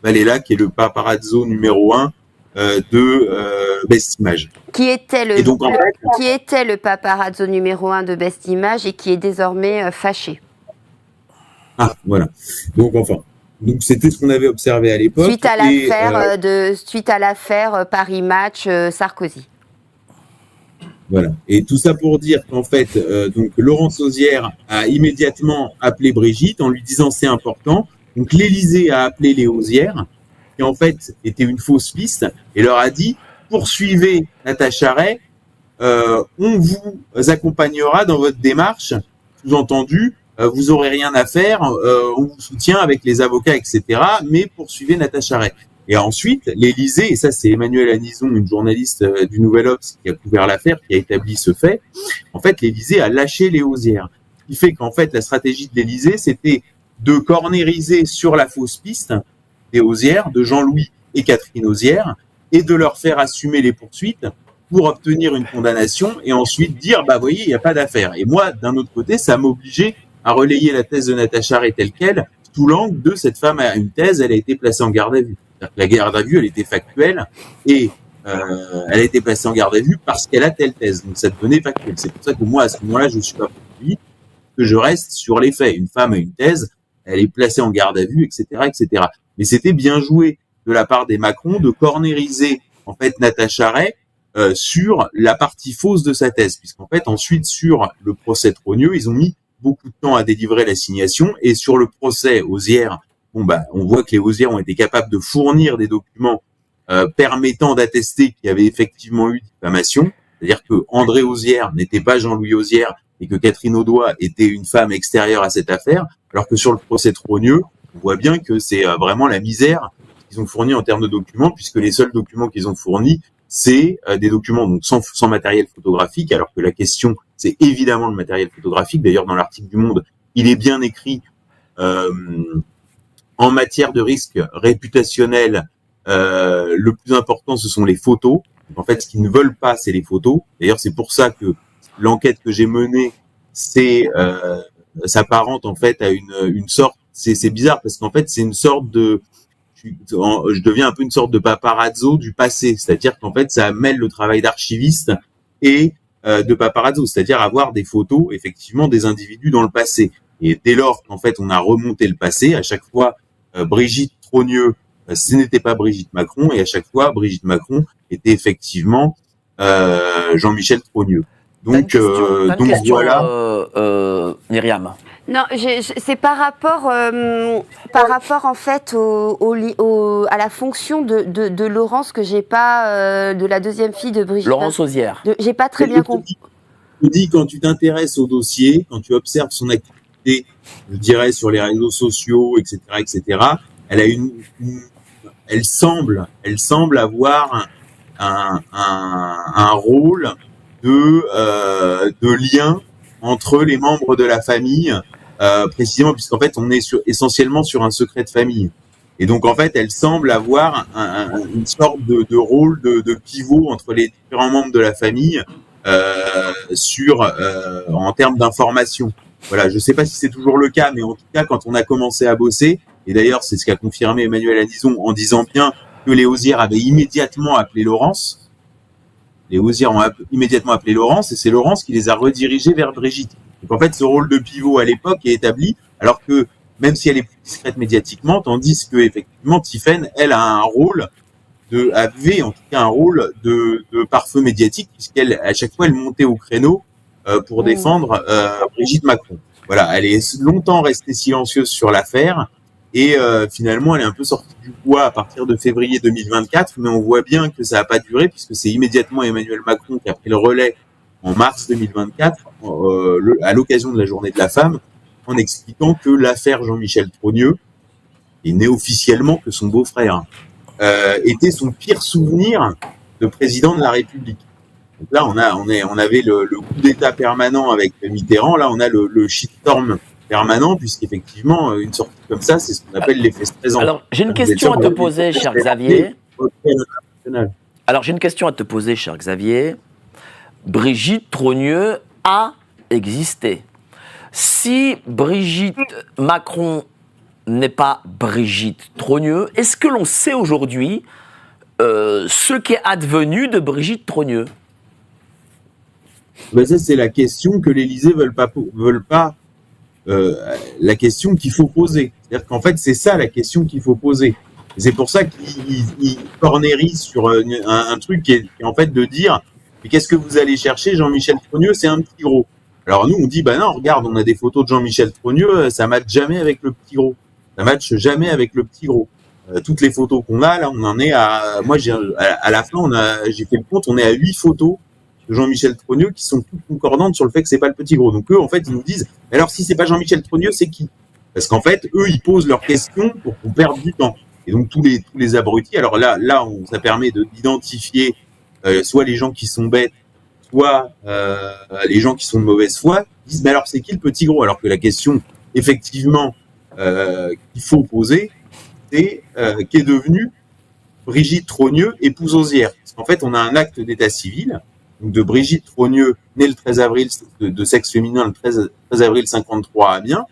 Vallela, qui est le paparazzo numéro 1 de Best Image. Qui était le paparazzo numéro 1 de Best Image et qui est désormais fâché. Ah, voilà. Donc c'était ce qu'on avait observé à l'époque. Suite à l'affaire Paris Match Sarkozy. Voilà. Et tout ça pour dire qu'en fait, donc Laurence Ozière a immédiatement appelé Brigitte en lui disant c'est important. Donc l'Élysée a appelé les Ozières, qui en fait était une fausse piste, et leur a dit poursuivez Natacha Ray, on vous accompagnera dans votre démarche. Sous-entendu, vous aurez rien à faire, on vous soutient avec les avocats, etc. Mais poursuivez Natacha Ray. Et ensuite, l'Élysée, et ça c'est Emmanuelle Anison, une journaliste du Nouvel Obs qui a couvert l'affaire, qui a établi ce fait. En fait, l'Élysée a lâché les Ozières. Ce qui fait qu'en fait, la stratégie de l'Élysée, c'était de cornériser sur la fausse piste des Ozières, de Jean-Louis et Catherine Ozière, et de leur faire assumer les poursuites pour obtenir une condamnation et ensuite dire, bah, vous voyez, il n'y a pas d'affaire. Et moi, d'un autre côté, ça m'obligeait à relayer la thèse de Natacha Ray telle quelle, sous l'angle de cette femme a une thèse, elle a été placée en garde à vue. La garde à vue, elle était factuelle et elle a été placée en garde à vue parce qu'elle a telle thèse. Donc ça devenait factuel. C'est pour ça que moi, à ce moment-là, je suis pas poursuivi, que je reste sur les faits. Une femme a une thèse, elle est placée en garde à vue, etc., etc. Mais c'était bien joué de la part des Macron de cornériser en fait Natacha Ray sur la partie fausse de sa thèse, puisqu'en fait ensuite sur le procès Trogneux, ils ont mis beaucoup de temps à délivrer l'assignation, et sur le procès Hozière, on voit que les Hozières ont été capables de fournir des documents permettant d'attester qu'il y avait effectivement eu diffamation, c'est-à-dire que André Hozière n'était pas Jean-Louis Hozière et que Catherine Audoin était une femme extérieure à cette affaire, alors que sur le procès Trogneux, on voit bien que c'est vraiment la misère qu'ils ont fourni en termes de documents, puisque les seuls documents qu'ils ont fournis, c'est des documents donc sans matériel photographique, alors que la question, c'est évidemment le matériel photographique. D'ailleurs, dans l'article du Monde, il est bien écrit en matière de risque réputationnel, le plus important, ce sont les photos. Donc, en fait, ce qu'ils ne veulent pas, c'est les photos. D'ailleurs, c'est pour ça que l'enquête que j'ai menée, s'apparente en fait à une sorte. C'est bizarre parce qu'en fait, c'est une sorte de je deviens un peu une sorte de paparazzo du passé, c'est-à-dire qu'en fait ça mêle le travail d'archiviste et de paparazzo, c'est-à-dire avoir des photos effectivement des individus dans le passé. Et dès lors qu'en fait on a remonté le passé, à chaque fois Brigitte Trogneux, ce n'était pas Brigitte Macron, et à chaque fois Brigitte Macron était effectivement Jean-Michel Trogneux. Donc voilà. Myriam. Non, c'est par rapport en fait à la fonction de Laurence que j'ai pas de la deuxième fille de Brigitte. Laurence Hozière. J'ai pas très bien compris. Je dis quand tu t'intéresses au dossier, quand tu observes son activité, je dirais sur les réseaux sociaux, etc., elle a elle semble avoir un rôle de lien entre les membres de la famille. Précisément puisqu'en fait on est essentiellement sur un secret de famille, et donc en fait elle semble avoir une sorte de rôle de pivot entre les différents membres de la famille en termes d'information. Voilà, je sais pas si c'est toujours le cas, mais en tout cas quand on a commencé à bosser, et d'ailleurs c'est ce qu'a confirmé Emmanuel Aniston en disant bien que les Hozières avaient immédiatement appelé Laurence. Les Hozières ont immédiatement appelé Laurence, et c'est Laurence qui les a redirigés vers Brigitte. Donc en fait, ce rôle de pivot à l'époque est établi, alors que même si elle est plus discrète médiatiquement, tandis que effectivement Tiphaine, elle avait en tout cas un rôle de pare-feu médiatique, puisqu'elle à chaque fois elle montait au créneau pour défendre Brigitte Macron. Voilà, elle est longtemps restée silencieuse sur l'affaire, et finalement elle est un peu sortie du bois à partir de février 2024, mais on voit bien que ça n'a pas duré, puisque c'est immédiatement Emmanuel Macron qui a pris le relais en mars 2024, à l'occasion de la Journée de la Femme, en expliquant que l'affaire Jean-Michel Trogneux, et né officiellement que son beau-frère, était son pire souvenir de président de la République. Donc là, on avait le coup d'État permanent avec Mitterrand, là on a le shitstorm permanent, puisqu'effectivement, une sortie comme ça, c'est ce qu'on appelle l'effet stressant. Alors, j'ai une question à te poser, cher Xavier. Brigitte Trogneux a existé. Si Brigitte Macron n'est pas Brigitte Trogneux, est-ce que l'on sait aujourd'hui ce qui est advenu de Brigitte Trogneux? Ça, c'est la question que l'Élysée veulent pas la question qu'il faut poser. C'est-à-dire qu'en fait, c'est ça la question qu'il faut poser. Et c'est pour ça qu'ils cornérisent sur un truc qui est en fait de dire: mais qu'est-ce que vous allez chercher, Jean-Michel Trogneux, c'est un petit gros. Alors nous, on dit, non, regarde, on a des photos de Jean-Michel Trogneux, ça matche jamais avec le petit gros. Ça matche jamais avec le petit gros. Toutes les photos qu'on a, là, on en est à... Moi, à la fin, j'ai fait le compte, on est à 8 photos de Jean-Michel Trogneux qui sont toutes concordantes sur le fait que c'est pas le petit gros. Donc eux, en fait, ils nous disent, alors si c'est pas Jean-Michel Trogneux, c'est qui? Parce qu'en fait, eux, ils posent leurs questions pour qu'on perde du temps. Et donc tous les abrutis, alors là, ça permet d'identifier soit les gens qui sont bêtes, soit les gens qui sont de mauvaise foi, disent alors c'est qui le petit gros? Alors que la question effectivement qu'il faut poser, c'est qu'est devenue Brigitte Trogneux, épouse Hozière. Parce qu'en fait on a un acte d'état civil donc de Brigitte Trogneux, née le 13 avril de sexe féminin le 13 avril 53 à Amiens,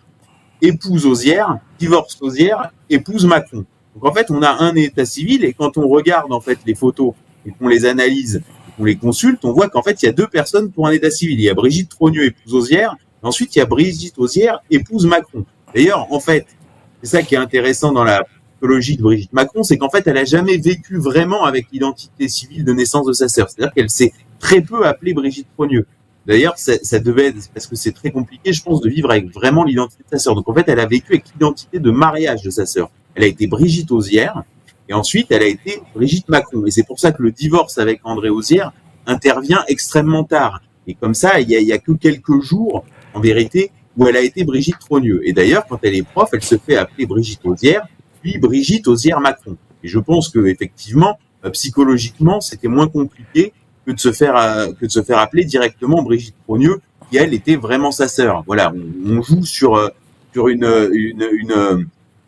épouse Hozière, divorce Hozière, épouse Macron. Donc en fait on a un état civil, et quand on regarde en fait les photos et qu'on les analyse, qu'on les consulte, on voit qu'en fait, il y a deux personnes pour un état civil. Il y a Brigitte Trogneux, épouse Auzière, et ensuite il y a Brigitte Auzière, épouse Macron. D'ailleurs, en fait, c'est ça qui est intéressant dans la psychologie de Brigitte Macron, c'est qu'en fait, elle a jamais vécu vraiment avec l'identité civile de naissance de sa sœur. C'est-à-dire qu'elle s'est très peu appelée Brigitte Trogneux. D'ailleurs, ça devait être, parce que c'est très compliqué, je pense, de vivre avec vraiment l'identité de sa sœur. Donc en fait, elle a vécu avec l'identité de mariage de sa sœur. Elle a été Brigitte Auzière, et ensuite, elle a été Brigitte Macron. Et c'est pour ça que le divorce avec André Auzière intervient extrêmement tard. Et comme ça, il y a que quelques jours, en vérité, où elle a été Brigitte Trogneux. Et d'ailleurs, quand elle est prof, elle se fait appeler Brigitte Auzière, puis Brigitte Auzière Macron. Et je pense que effectivement, psychologiquement, c'était moins compliqué que de se faire appeler directement Brigitte Trogneux, qui elle était vraiment sa sœur. Voilà, on joue sur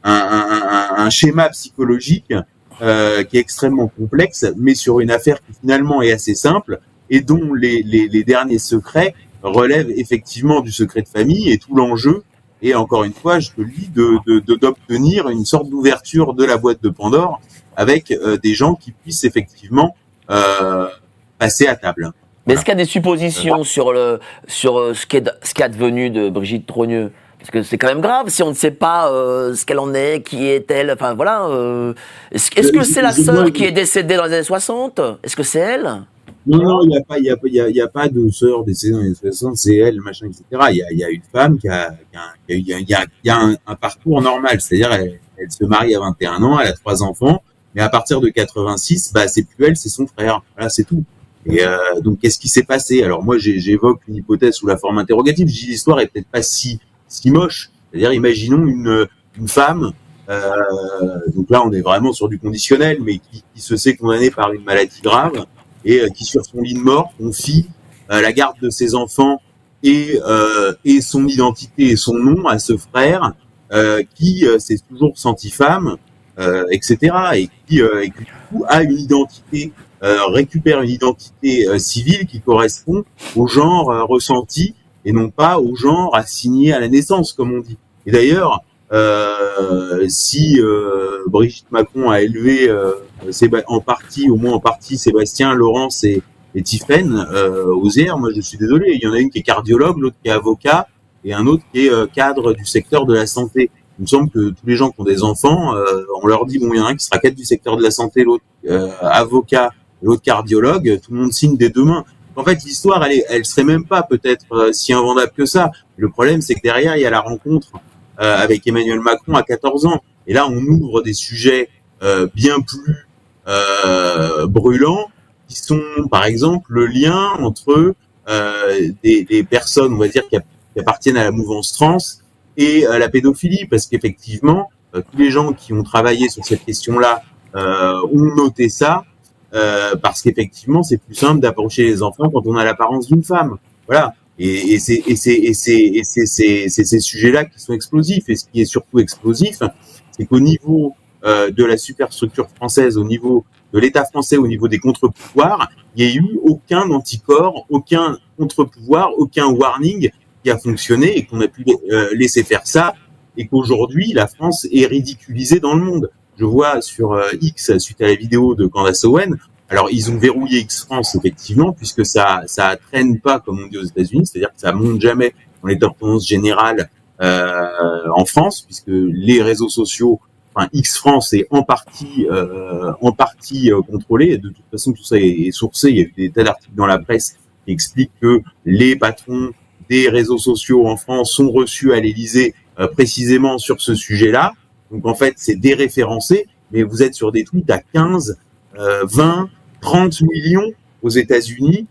un schéma psychologique qui est extrêmement complexe, mais sur une affaire qui finalement est assez simple et dont les derniers secrets relèvent effectivement du secret de famille, et tout l'enjeu est, encore une fois, je te le dis, d'obtenir une sorte d'ouverture de la boîte de Pandore avec des gens qui puissent effectivement passer à table. Mais est-ce qu'il y a des suppositions sur ce qu'est advenu de Brigitte Trogneux? Parce que c'est quand même grave si on ne sait pas ce qu'elle en est, qui est-elle, enfin voilà. Est-ce que c'est la sœur qui est décédée dans les années 60? Est-ce que c'est elle? Non, il y a pas de sœur décédée dans les années 60, c'est elle, machin, etc. Il y a une femme qui a un parcours normal, c'est-à-dire elle se marie à 21 ans, elle a 3 enfants, mais à partir de 86, bah c'est plus elle, c'est son frère. Voilà, c'est tout. Et donc qu'est-ce qui s'est passé? Alors moi j'évoque une hypothèse sous la forme interrogative. Je dis l'histoire est peut-être pas si moche. C'est-à-dire imaginons une femme. Donc là on est vraiment sur du conditionnel, mais qui se sait condamnée par une maladie grave et qui sur son lit de mort confie la garde de ses enfants et son identité et son nom à ce frère qui s'est toujours senti femme, etc. Et qui du coup a une identité, récupère une identité civile qui correspond au genre ressenti et non pas au genre assigné à la naissance, comme on dit. Et d'ailleurs, si Brigitte Macron a élevé au moins en partie, Sébastien, Laurence et Tiphaine Auzière, moi je suis désolé, il y en a une qui est cardiologue, l'autre qui est avocat, et un autre qui est cadre du secteur de la santé. Il me semble que tous les gens qui ont des enfants, on leur dit, bon, il y en a un qui sera cadre du secteur de la santé, l'autre avocat, l'autre cardiologue, tout le monde signe des deux mains. En fait, l'histoire, elle serait même pas peut-être si invendable que ça. Le problème, c'est que derrière, il y a la rencontre avec Emmanuel Macron à 14 ans. Et là, on ouvre des sujets bien plus brûlants, qui sont, par exemple, le lien entre des personnes, on va dire, qui appartiennent à la mouvance trans et la pédophilie, parce qu'effectivement, tous les gens qui ont travaillé sur cette question-là ont noté ça, parce qu'effectivement, c'est plus simple d'approcher les enfants quand on a l'apparence d'une femme. Voilà. Et c'est ces sujets-là qui sont explosifs. Et ce qui est surtout explosif, c'est qu'au niveau de la superstructure française, au niveau de l'État français, au niveau des contre-pouvoirs, il n'y a eu aucun anticorps, aucun contre-pouvoir, aucun warning qui a fonctionné et qu'on a pu laisser faire ça, et qu'aujourd'hui, la France est ridiculisée dans le monde. Je vois sur X, suite à la vidéo de Candace Owen, alors ils ont verrouillé X France, effectivement, puisque ça traîne pas, comme on dit aux États-Unis, c'est-à-dire que ça monte jamais dans les top tendances générales en France, puisque les réseaux sociaux, enfin X France est en partie contrôlé. Et de toute façon, tout ça est sourcé. Il y a eu des tas d'articles dans la presse qui expliquent que les patrons des réseaux sociaux en France sont reçus à l'Élysée précisément sur ce sujet-là. Donc en fait, c'est déréférencé, mais vous êtes sur des tweets à 15, 20, 30 millions aux États-Unis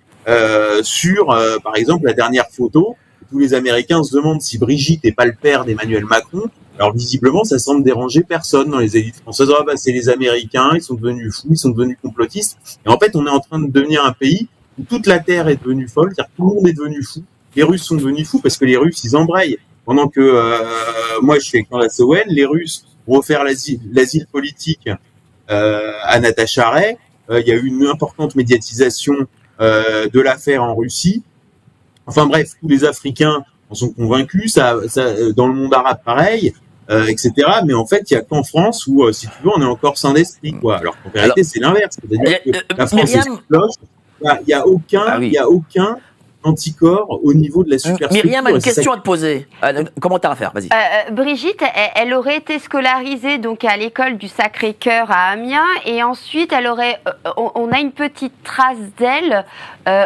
sur, par exemple, la dernière photo. Tous les Américains se demandent si Brigitte n'est pas le père d'Emmanuel Macron. Alors visiblement, ça semble déranger personne dans les élites françaises. Ah bah c'est les Américains, ils sont devenus fous, ils sont devenus complotistes. Et en fait, on est en train de devenir un pays où toute la terre est devenue folle, c'est-à-dire que tout le monde est devenu fou. Les Russes sont devenus fous parce que les Russes, ils embrayent. Pendant que moi, je fais Candace Owen, les Russes ont offert l'asile politique à Natacha Ray. Il y a eu une importante médiatisation de l'affaire en Russie. Enfin bref, tous les Africains en sont convaincus. Ça, dans le monde arabe, pareil. etc. Mais en fait, il y a qu'en France où, si tu veux, on est encore sain d'esprit, quoi. Alors qu'en vérité, c'est l'inverse. C'est-à-dire que la France est sous cloche. Il y a aucun anticorps au niveau de la superstructure. Myriam a une question à te poser. Commentaire à faire, vas-y. Brigitte, elle aurait été scolarisée donc à l'école du Sacré-Cœur à Amiens et ensuite on a une petite trace d'elle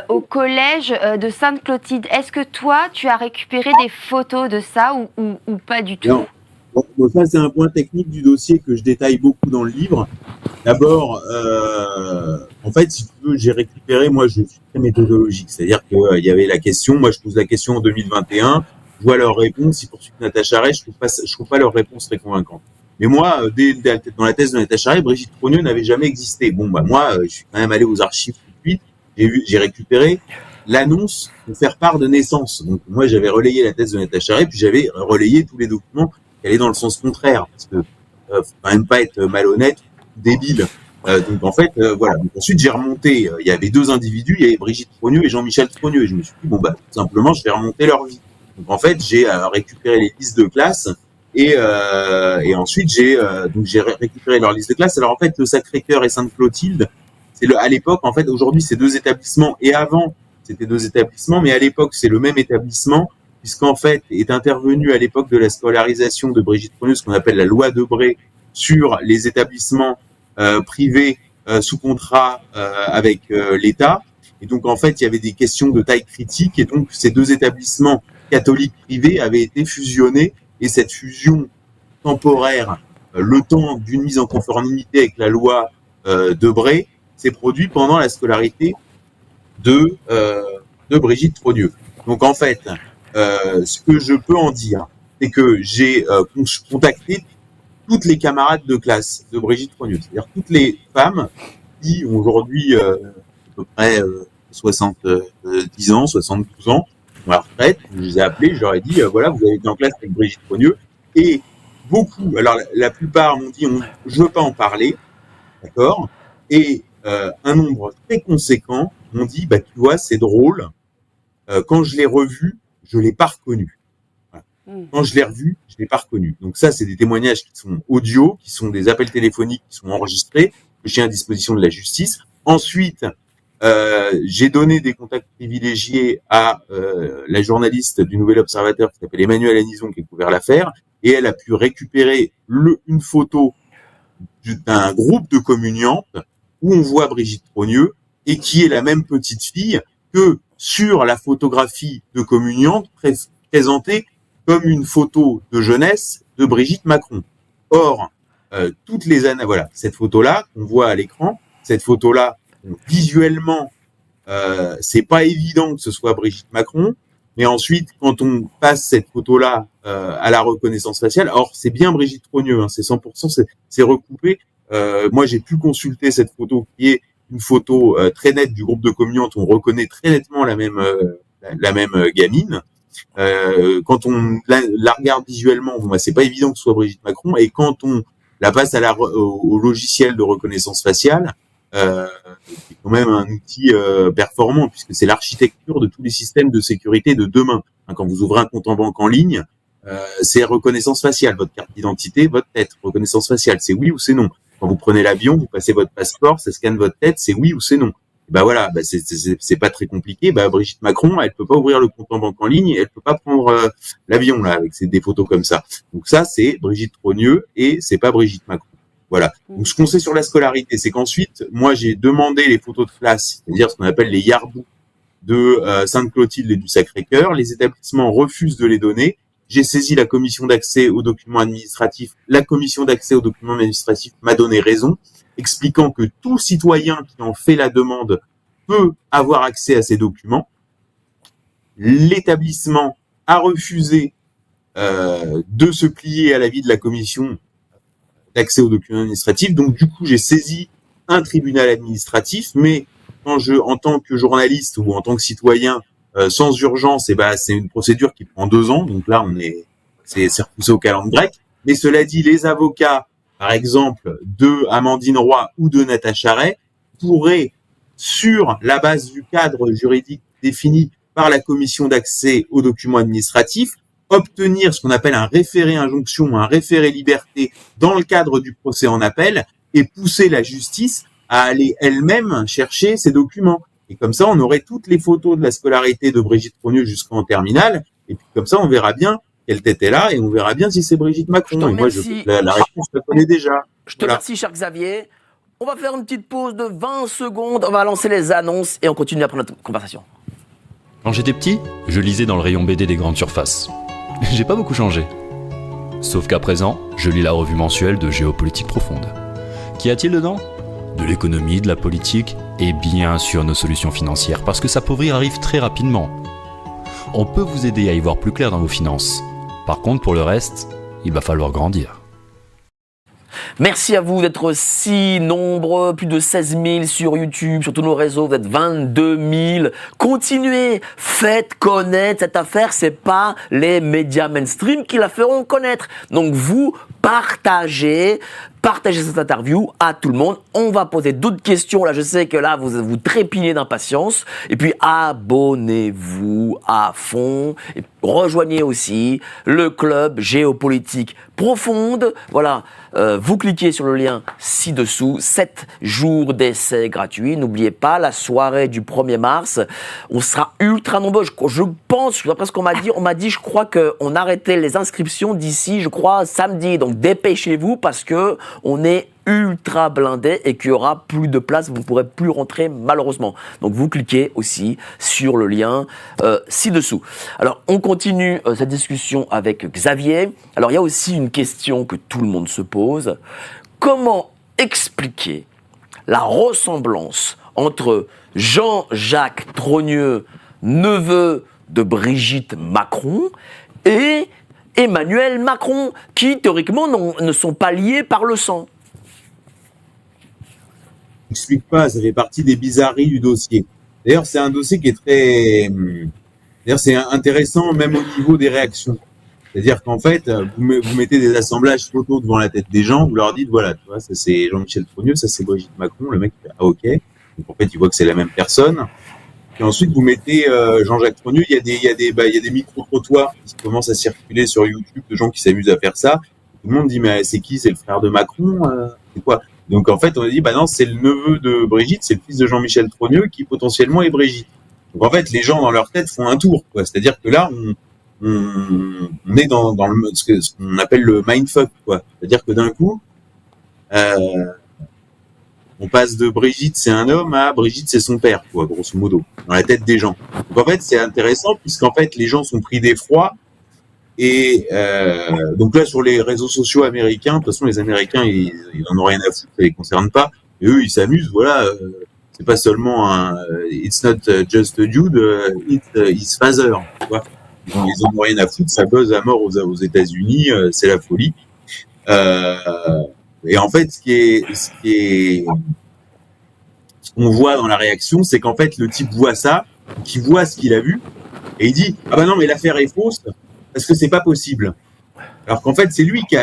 au collège de Sainte-Clotilde. Est-ce que toi, tu as récupéré des photos de ça ou pas du tout? Non. Bon, ça, c'est un point technique du dossier que je détaille beaucoup dans le livre. D'abord, en fait, si tu veux, j'ai récupéré, moi, je suis très méthodologique. C'est-à-dire qu'il y avait la question, moi, je pose la question en 2021, je vois leur réponse, ils poursuivent Natacha Ray, je trouve pas leur réponse très convaincante. Mais moi, dans la thèse de Natacha Ray, Brigitte Trogneux n'avait jamais existé. Bon, bah, moi, je suis quand même allé aux archives tout de suite, j'ai récupéré l'annonce pour faire part de naissance. Donc, moi, j'avais relayé la thèse de Natacha Ray, puis j'avais relayé tous les documents qui allaient dans le sens contraire. Parce que, faut quand même pas être malhonnête, débile. Donc en fait, voilà. Donc, ensuite j'ai remonté. Il y avait deux individus, il y avait Brigitte Trogneux et Jean-Michel Trogneux. Et je me suis dit bon bah tout simplement je vais remonter leur vie. Donc en fait j'ai récupéré les listes de classe et ensuite j'ai récupéré leur liste de classe. Alors en fait le Sacré-Cœur et Sainte-Clotilde, à l'époque en fait aujourd'hui c'est deux établissements et avant c'était deux établissements, mais à l'époque c'est le même établissement puisqu'en fait est intervenu à l'époque de la scolarisation de Brigitte Trogneux ce qu'on appelle la loi Debré sur les établissements privés sous contrat avec l'État. Et donc, en fait, il y avait des questions de taille critique. Et donc, ces deux établissements catholiques privés avaient été fusionnés. Et cette fusion temporaire, le temps d'une mise en conformité avec la loi Debré, s'est produit pendant la scolarité de Brigitte Trogneux. Donc, en fait, ce que je peux en dire, c'est que j'ai contacté toutes les camarades de classe de Brigitte Trogneux, c'est-à-dire toutes les femmes qui ont aujourd'hui à peu près 70 ans, 72 ans, à la retraite. Je les ai appelées, je leur ai dit voilà, vous avez été en classe avec Brigitte Trogneux, et beaucoup, alors la plupart m'ont dit je veux pas en parler, d'accord, et un nombre très conséquent m'ont dit bah tu vois c'est drôle, quand je l'ai revue, je l'ai pas reconnue. Quand je l'ai revu, je l'ai pas reconnu. Donc ça, c'est des témoignages qui sont audio, qui sont des appels téléphoniques qui sont enregistrés, que j'ai à disposition de la justice. Ensuite, j'ai donné des contacts privilégiés à la journaliste du Nouvel Observateur qui s'appelle Emmanuelle Anison, qui a couvert l'affaire, et elle a pu récupérer une photo d'un groupe de communiantes où on voit Brigitte Trogneux et qui est la même petite fille que sur la photographie de communiantes présentée comme une photo de jeunesse de Brigitte Macron. Or, toutes les années, voilà, cette photo-là qu'on voit à l'écran, cette photo-là, visuellement, c'est pas évident que ce soit Brigitte Macron, mais ensuite, quand on passe cette photo-là à la reconnaissance faciale, or c'est bien Brigitte Trogneux, hein, c'est 100%, c'est recoupé. Moi, j'ai pu consulter cette photo qui est une photo très nette du groupe de communiantes, on reconnaît très nettement la même gamine. Quand on la regarde visuellement, bon, bah, c'est pas évident que ce soit Brigitte Macron, et quand on la passe au logiciel de reconnaissance faciale, c'est quand même un outil performant, puisque c'est l'architecture de tous les systèmes de sécurité de demain. Hein, quand vous ouvrez un compte en banque en ligne, c'est reconnaissance faciale, votre carte d'identité, votre tête, reconnaissance faciale, c'est oui ou c'est non. Quand vous prenez l'avion, vous passez votre passeport, ça scanne votre tête, c'est oui ou c'est non. Bah voilà, bah c'est pas très compliqué. Bah Brigitte Macron, elle peut pas ouvrir le compte en banque en ligne, et elle peut pas prendre l'avion là avec des photos comme ça. Donc ça c'est Brigitte Trogneux et c'est pas Brigitte Macron. Voilà. Donc ce qu'on sait sur la scolarité, c'est qu'ensuite moi j'ai demandé les photos de classe, c'est-à-dire ce qu'on appelle les yardous de Sainte-Clotilde et du Sacré-Cœur. Les établissements refusent de les donner. J'ai saisi la commission d'accès aux documents administratifs. La commission d'accès aux documents administratifs m'a donné raison, expliquant que tout citoyen qui en fait la demande peut avoir accès à ces documents. L'établissement a refusé de se plier à l'avis de la commission d'accès aux documents administratifs. Donc du coup, j'ai saisi un tribunal administratif, mais quand en tant que journaliste ou en tant que citoyen, sans urgence, c'est une procédure qui prend 2 ans. Donc là, c'est repoussé au calendrier grec. Mais cela dit, les avocats, par exemple, de Amandine Roy ou de Natacha Ray, pourraient, sur la base du cadre juridique défini par la commission d'accès aux documents administratifs, obtenir ce qu'on appelle un référé injonction, un référé liberté dans le cadre du procès en appel et pousser la justice à aller elle-même chercher ces documents. Et comme ça, on aurait toutes les photos de la scolarité de Brigitte Trogneux jusqu'en terminale. Et puis comme ça, on verra bien quelle tête elle a et on verra bien si c'est Brigitte Macron. Et moi, la réponse, je la connais déjà. Je te remercie, cher Xavier. On va faire une petite pause de 20 secondes. On va lancer les annonces et on continue après notre conversation. Quand j'étais petit, je lisais dans le rayon BD des grandes surfaces. J'ai pas beaucoup changé. Sauf qu'à présent, je lis la revue mensuelle de Géopolitique Profonde. Qu'y a-t-il dedans ? De l'économie, de la politique et bien sûr nos solutions financières, parce que s'appauvrir arrive très rapidement. On peut vous aider à y voir plus clair dans vos finances. Par contre, pour le reste, il va falloir grandir. Merci à vous d'être si nombreux, plus de 16 000 sur YouTube, sur tous nos réseaux, vous êtes 22 000. Continuez, faites connaître cette affaire, c'est pas les médias mainstream qui la feront connaître. Donc vous, partagez cette interview à tout le monde. On va poser d'autres questions. Là, je sais que là, vous trépignez d'impatience. Et puis, abonnez-vous à fond. Et rejoignez aussi le club Géopolitique Profonde. Voilà, vous cliquez sur le lien ci-dessous. 7 jours d'essai gratuits. N'oubliez pas, la soirée du 1er mars, on sera ultra nombreux. Je pense, d'après ce qu'on m'a dit, je crois qu'on arrêtait les inscriptions d'ici, je crois, samedi. Donc, dépêchez-vous parce que on est ultra blindé et qu'il y aura plus de place, vous ne pourrez plus rentrer malheureusement. Donc vous cliquez aussi sur le lien ci-dessous. Alors on continue cette discussion avec Xavier. Alors il y a aussi une question que tout le monde se pose. Comment expliquer la ressemblance entre Jean-Jacques Trogneux, neveu de Brigitte Macron, et Emmanuel Macron, qui théoriquement ne sont pas liés par le sang? Je n'explique pas, ça fait partie des bizarreries du dossier. D'ailleurs, c'est un dossier qui est très... D'ailleurs, c'est intéressant même au niveau des réactions. C'est-à-dire qu'en fait, vous mettez des assemblages photos devant la tête des gens, vous leur dites, voilà, tu vois, ça c'est Jean-Michel Trogneux, ça c'est Brigitte Macron, le mec fait, ah ok. Donc en fait, il voit que c'est la même personne. Et ensuite, vous mettez Jean-Jacques Trogneux, il y a des micro-trottoirs qui commencent à circuler sur YouTube de gens qui s'amusent à faire ça. Tout le monde dit, mais c'est qui? C'est le frère de Macron? C'est quoi? Donc en fait, on a dit, bah non, c'est le neveu de Brigitte, c'est le fils de Jean-Michel Trogneux qui potentiellement est Brigitte. Donc en fait, les gens dans leur tête font un tour, quoi. C'est-à-dire que là, on est dans ce qu'on appelle le mindfuck, quoi. C'est-à-dire que d'un coup, on passe de Brigitte, c'est un homme, à Brigitte, c'est son père, quoi, grosso modo, dans la tête des gens. Donc en fait, c'est intéressant puisqu'en fait, les gens sont pris d'effroi. Et donc là, sur les réseaux sociaux américains, de toute façon, les Américains, ils en ont rien à foutre, ça les concerne pas. Et eux, ils s'amusent, voilà. C'est pas seulement un it's not just a dude, it's his father, tu vois. Ils en ont rien à foutre, ça buzz à mort aux États-Unis, c'est la folie. Et en fait, ce qu'on voit dans la réaction, c'est qu'en fait, le type voit ça, qui voit ce qu'il a vu, et il dit, ah bah non, mais l'affaire est fausse, parce que c'est pas possible. Alors qu'en fait, c'est lui qui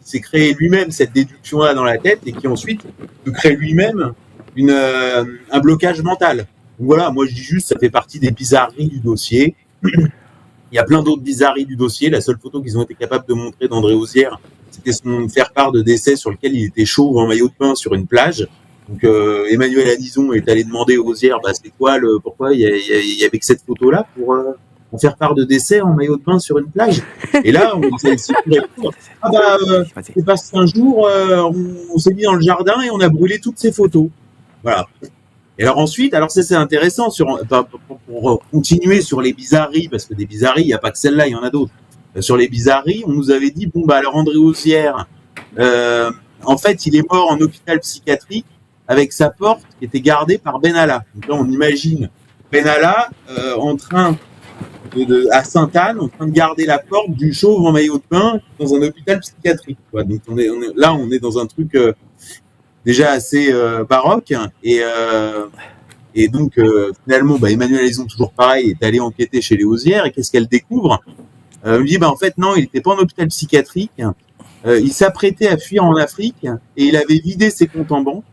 s'est créé lui-même cette déduction-là dans la tête, et qui ensuite se crée lui-même un blocage mental. Donc voilà, moi je dis juste, ça fait partie des bizarreries du dossier. Il y a plein d'autres bizarreries du dossier. La seule photo qu'ils ont été capables de montrer d'André Ozière, c'était son faire-part de décès sur lequel il était chauve en maillot de bain sur une plage. Donc Emmanuel Alizon est allé demander aux Ozière, bah c'est quoi pourquoi il y avait que cette photo-là pour faire part de décès en maillot de bain sur une plage. Et là, on s'est répondre, ah bah c'est parce qu'un jour on s'est mis dans le jardin et on a brûlé toutes ces photos. Voilà. Et alors ensuite, alors ça c'est intéressant pour continuer sur les bizarreries, parce que des bizarreries, il n'y a pas que celle-là, il y en a d'autres. Sur les bizarreries, on nous avait dit, bon bah alors André Ozière, en fait il est mort en hôpital psychiatrique avec sa porte qui était gardée par Benalla. Donc là on imagine Benalla en train à Sainte-Anne, en train de garder la porte du chauve en maillot de bain dans un hôpital psychiatrique, quoi. Donc on est dans un truc déjà assez baroque, et donc finalement Emmanuel Alizon, toujours pareil, est allé enquêter chez les Ozière, et qu'est-ce qu'elle découvre? Elle me dit en fait non, il n'était pas en hôpital psychiatrique, il s'apprêtait à fuir en Afrique et il avait vidé ses comptes en banque.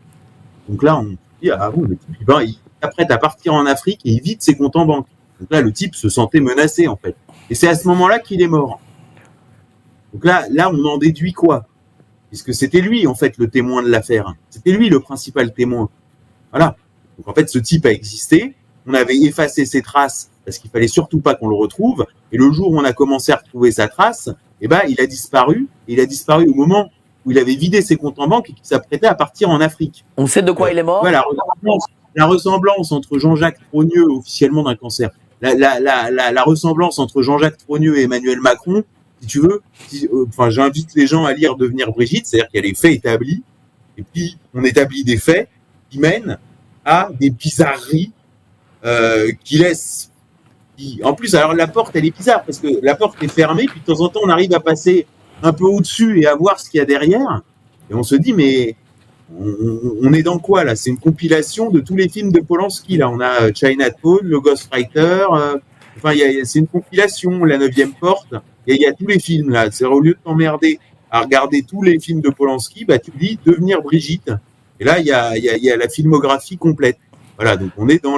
Donc là on dit ah bon, le type il s'apprête à partir en Afrique et il vide ses comptes en banque. Donc là le type se sentait menacé en fait. Et c'est à ce moment-là qu'il est mort. Donc là, on en déduit quoi? Puisque c'était lui, en fait, le témoin de l'affaire. C'était lui le principal témoin. Voilà. Donc en fait, ce type a existé. On avait effacé ses traces parce qu'il fallait surtout pas qu'on le retrouve. Et le jour où on a commencé à retrouver sa trace, eh ben, il a disparu. Et il a disparu au moment où il avait vidé ses comptes en banque et qu'il s'apprêtait à partir en Afrique. On sait de quoi il est mort? Voilà, la ressemblance entre Jean-Jacques Trogneux, officiellement d'un cancer, la ressemblance entre Jean-Jacques Trogneux et Emmanuel Macron, si tu veux, enfin, j'invite les gens à lire Devenir Brigitte, c'est-à-dire qu'il y a les faits établis, et puis on établit des faits qui mènent à des bizarreries qui laissent... En plus, alors la porte, elle est bizarre, parce que la porte est fermée, puis de temps en temps, on arrive à passer un peu au-dessus et à voir ce qu'il y a derrière, et on se dit, mais on est dans quoi, là? C'est une compilation de tous les films de Polanski, là. On a Chinatown, le Ghostwriter, enfin, c'est une compilation, La 9e porte, et il y a tous les films, là. C'est au lieu de t'emmerder à regarder tous les films de Polanski, bah, tu dis Devenir Brigitte. Et là, il y a la filmographie complète. Voilà, donc on est dans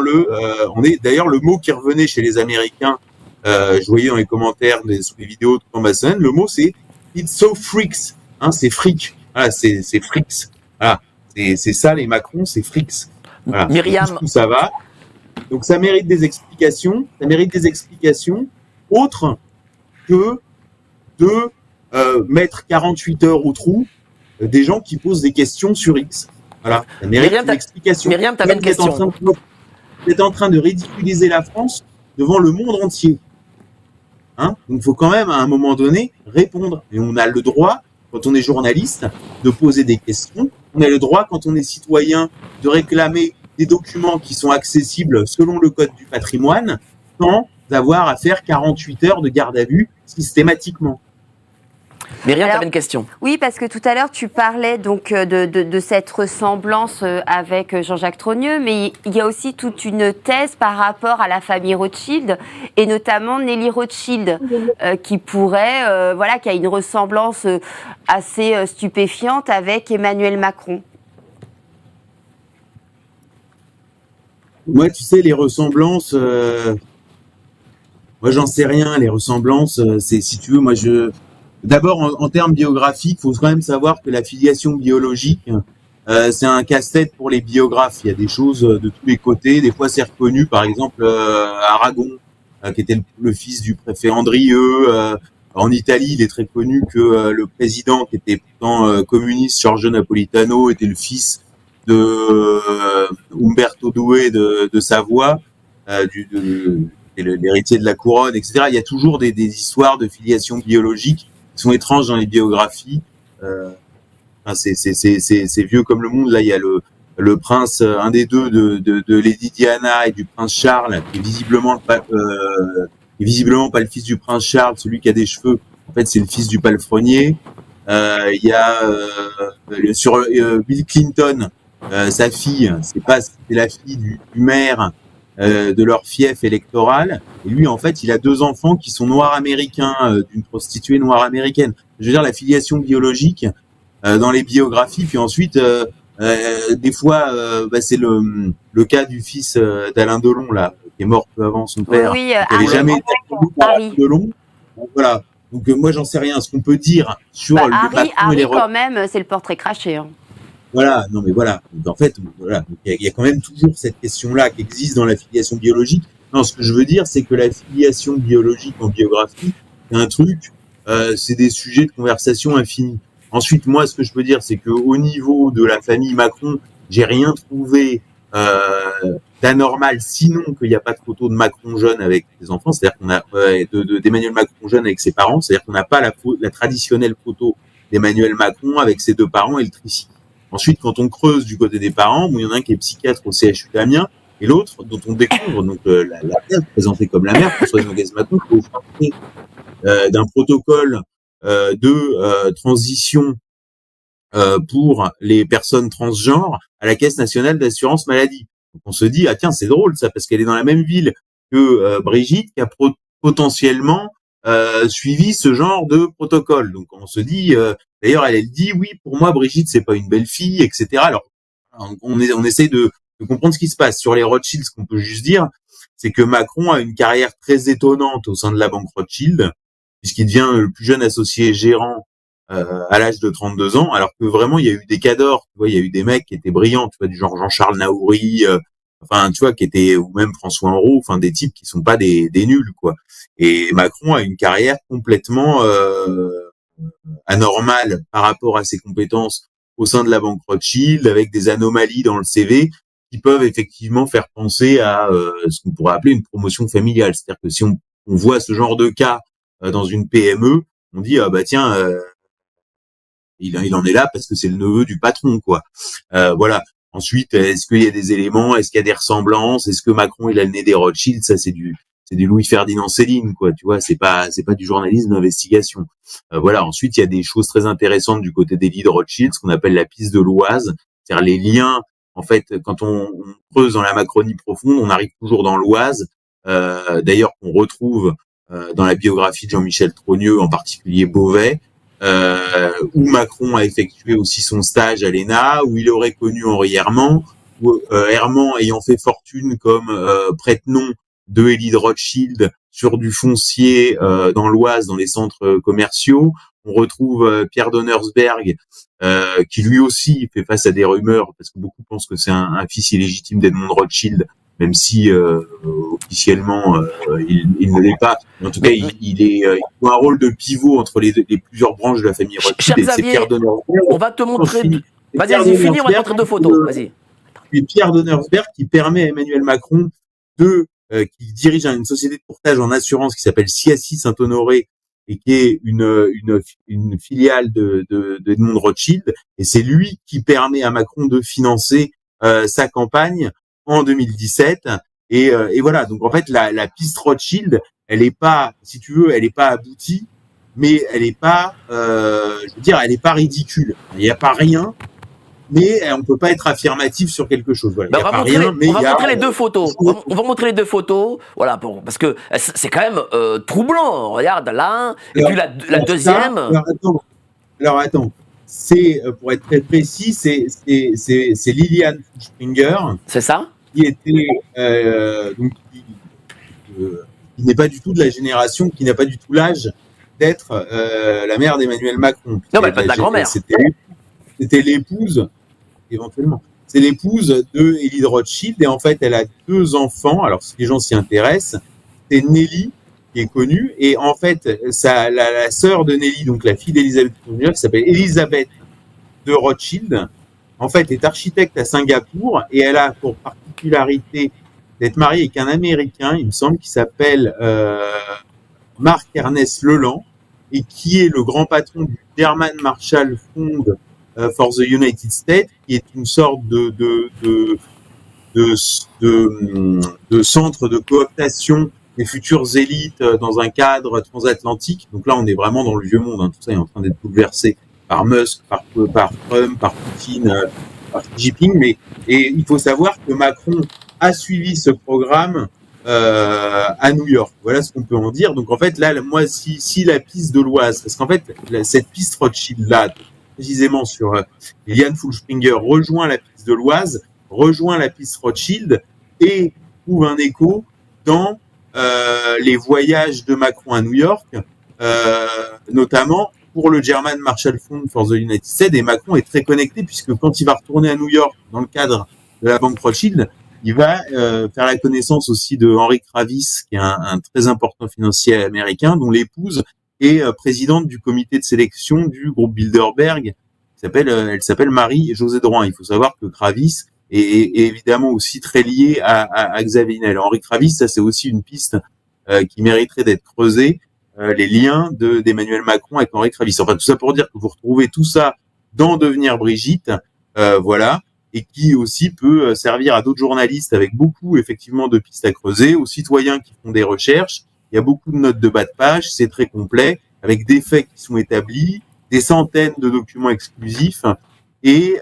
on est d'ailleurs le mot qui revenait chez les Américains. Je voyais dans les commentaires sous les vidéos de Thomason, le mot c'est It's so freaks, hein, c'est fric. Voilà, c'est freaks. Voilà, c'est ça les Macron, c'est frics. Voilà. Myriam, tout ça va. Donc ça mérite des explications. Ça mérite des explications autres que de mettre 48 heures au trou des gens qui posent des questions sur X. Voilà, ça mérite une explication. Myriam, tu avais une question. Vous êtes en train de ridiculiser la France devant le monde entier. Hein? Donc il faut quand même, à un moment donné, répondre. Et on a le droit, quand on est journaliste, de poser des questions. On a le droit, quand on est citoyen, de réclamer des documents qui sont accessibles selon le code du patrimoine, sans avoir à faire 48 heures de garde à vue systématiquement. Myriam, tu avais une question. Oui, parce que tout à l'heure, tu parlais donc de cette ressemblance avec Jean-Jacques Trogneux, mais il y a aussi toute une thèse par rapport à la famille Rothschild, et notamment Nelly Rothschild, qui pourrait, qui a une ressemblance assez stupéfiante avec Emmanuel Macron. Moi, tu sais, les ressemblances, moi, j'en sais rien. Les ressemblances, c'est, si tu veux, moi, d'abord, en termes biographiques, il faut quand même savoir que la filiation biologique, c'est un casse-tête pour les biographes. Il y a des choses de tous les côtés. Des fois, c'est reconnu. Par exemple, Aragon, qui était le fils du préfet Andrieux. En Italie, il est très connu que le président, qui était pourtant communiste, Giorgio Napolitano, était le fils de Umberto II de Savoie, l'héritier de la couronne, etc. Il y a toujours des histoires de filiation biologique qui sont étranges dans les biographies. C'est vieux comme le monde. Là, il y a le prince, un des deux de Lady Diana et du prince Charles, qui est visiblement pas le fils du prince Charles, celui qui a des cheveux. En fait, c'est le fils du palefrenier. Il y a sur Bill Clinton, sa fille, c'est la fille du maire de leur fief électoral. Et lui, en fait, il a 2 enfants qui sont noirs américains, d'une prostituée noire américaine. Je veux dire, la filiation biologique dans les biographies. Puis ensuite, des fois, c'est le cas du fils d'Alain Delon, là, qui est mort peu avant son père. Oui, qui n'avait jamais été Alain Delon. Voilà. Donc moi, j'en sais rien. Ce qu'on peut dire sur le Macron et les quand même, c'est le portrait craché. Hein. Voilà, non mais voilà. Donc, en fait, voilà, il y a quand même toujours cette question-là qui existe dans la filiation biologique. Non, ce que je veux dire, c'est que la filiation biologique en biographie, c'est un truc, c'est des sujets de conversation infinis. Ensuite, moi, ce que je peux dire, c'est que au niveau de la famille Macron, j'ai rien trouvé d'anormal, sinon qu'il n'y a pas de photo de Macron jeune avec ses enfants, c'est-à-dire qu'on a d'Emmanuel Macron jeune avec ses parents, c'est-à-dire qu'on n'a pas la traditionnelle photo d'Emmanuel Macron avec ses 2 parents et le tricycle. Ensuite, quand on creuse du côté des parents, il y en a un qui est psychiatre au CHU d'Amiens, et l'autre, dont on découvre donc la mère, présentée comme la mère, Françoise Noguès-Macron, qui est chargée d'un protocole de transition pour les personnes transgenres à la Caisse nationale d'assurance maladie. Donc on se dit, ah tiens, c'est drôle ça, parce qu'elle est dans la même ville que Brigitte, qui a potentiellement suivi ce genre de protocole. Donc on se dit, d'ailleurs elle dit, oui, pour moi Brigitte c'est pas une belle fille, etc. Alors on essaie de comprendre ce qui se passe sur les Rothschild. Ce qu'on peut juste dire, c'est que Macron a une carrière très étonnante au sein de la banque Rothschild, puisqu'il devient le plus jeune associé gérant à l'âge de 32 ans, alors que vraiment il y a eu des cadors, tu vois, il y a eu des mecs qui étaient brillants, tu vois, du genre Jean-Charles Naouri, enfin tu vois, qui étaient, ou même François Henrot, enfin des types qui sont pas des nuls, quoi. Et Macron a une carrière complètement anormale par rapport à ses compétences au sein de la banque Rothschild, avec des anomalies dans le CV qui peuvent effectivement faire penser à ce qu'on pourrait appeler une promotion familiale. C'est-à-dire que si on voit ce genre de cas dans une PME, on dit ah bah tiens, il en est là parce que c'est le neveu du patron, quoi. Voilà. Ensuite, est-ce qu'il y a des éléments, est-ce qu'il y a des ressemblances, est-ce que Macron il a le nez des Rothschild? Ça c'est du Louis-Ferdinand Céline, quoi. Tu vois, c'est pas du journalisme d'investigation. Voilà. Ensuite, il y a des choses très intéressantes du côté des lits de Rothschild, ce qu'on appelle la piste de l'Oise, c'est-à-dire les liens. En fait, quand on creuse dans la Macronie profonde, on arrive toujours dans l'Oise. D'ailleurs, qu'on retrouve dans la biographie de Jean-Michel Trogneux, en particulier Beauvais, où Macron a effectué aussi son stage à l'ENA, où il aurait connu Henri Herman, où Herman ayant fait fortune comme prête-nom de Élie de Rothschild sur du foncier dans l'Oise, dans les centres commerciaux. On retrouve Pierre Donnersberg, qui lui aussi fait face à des rumeurs, parce que beaucoup pensent que c'est un fils illégitime d'Edmond Rothschild, même si officiellement il ne l'est pas. En tout cas, il joue un rôle de pivot entre les plusieurs branches de la famille Rothschild. Cher Xavier, on va te montrer... Vas-y, finis, on va te montrer 2 photos. Vas-y. Puis Pierre Donnersberg qui permet à Emmanuel Macron qui dirige une société de courtage en assurance qui s'appelle CIACI Saint-Honoré et qui est une filiale de Edmond Rothschild, et c'est lui qui permet à Macron de financer sa campagne en 2017, et voilà. Donc en fait la piste Rothschild, elle est pas, si tu veux, elle est pas aboutie, mais elle est pas, je veux dire, elle est pas ridicule. Il y a pas rien, mais on peut pas être affirmatif sur quelque chose. Voilà. On va montrer les 2 photos. On va montrer les 2 photos. Voilà, parce que c'est quand même troublant. Regarde là, et puis la deuxième. Alors attends. C'est, pour être très précis, c'est Liliane Springer. C'est ça? Qui était donc qui n'est pas du tout de la génération, qui n'a pas du tout l'âge d'être la mère d'Emmanuel Macron. Non, mais pas de la grand-mère. C'était l'épouse, éventuellement. C'est l'épouse de Élie de Rothschild, et en fait, elle a 2 enfants. Alors, si les gens s'y intéressent, c'est Nelly, qui est connue, et en fait, la sœur de Nelly, donc la fille d'Elisabeth Springer, qui s'appelle Elisabeth de Rothschild, en fait, est architecte à Singapour, et elle a pour particularité d'être mariée avec un Américain, il me semble, qui s'appelle Mark Ernest Leland, et qui est le grand patron du German Marshall Fund for the United States, qui est une sorte de centre de cooptation des futures élites dans un cadre transatlantique. Donc là, on est vraiment dans le vieux monde, hein. Tout ça est en train d'être bouleversé par Musk, par Trump, par Poutine, par Xi Jinping. Et il faut savoir que Macron a suivi ce programme à New York. Voilà ce qu'on peut en dire. Donc en fait, là, moi, si la piste de l'Oise, parce qu'en fait, cette piste Rothschild-là, précisément sur Liliane Fuhlspringer, rejoint la piste de l'Oise, rejoint la piste Rothschild et trouve un écho dans les voyages de Macron à New York, notamment pour le German Marshall Fund for the United States. Et Macron est très connecté, puisque quand il va retourner à New York dans le cadre de la banque Rothschild, il va faire la connaissance aussi de Henry Kravis, qui est un très important financier américain, dont l'épouse est présidente du comité de sélection du groupe Bilderberg. Elle s'appelle Marie-Josée Drouin. Il faut savoir que Kravis est évidemment aussi très lié à Xavier Niel. Henri Kravis, ça c'est aussi une piste qui mériterait d'être creusée, les liens d'Emmanuel Macron avec Henri Kravis. Enfin, tout ça pour dire que vous retrouvez tout ça dans Devenir Brigitte, voilà, et qui aussi peut servir à d'autres journalistes avec beaucoup effectivement de pistes à creuser, aux citoyens qui font des recherches. Il y a beaucoup de notes de bas de page, c'est très complet, avec des faits qui sont établis, des centaines de documents exclusifs, et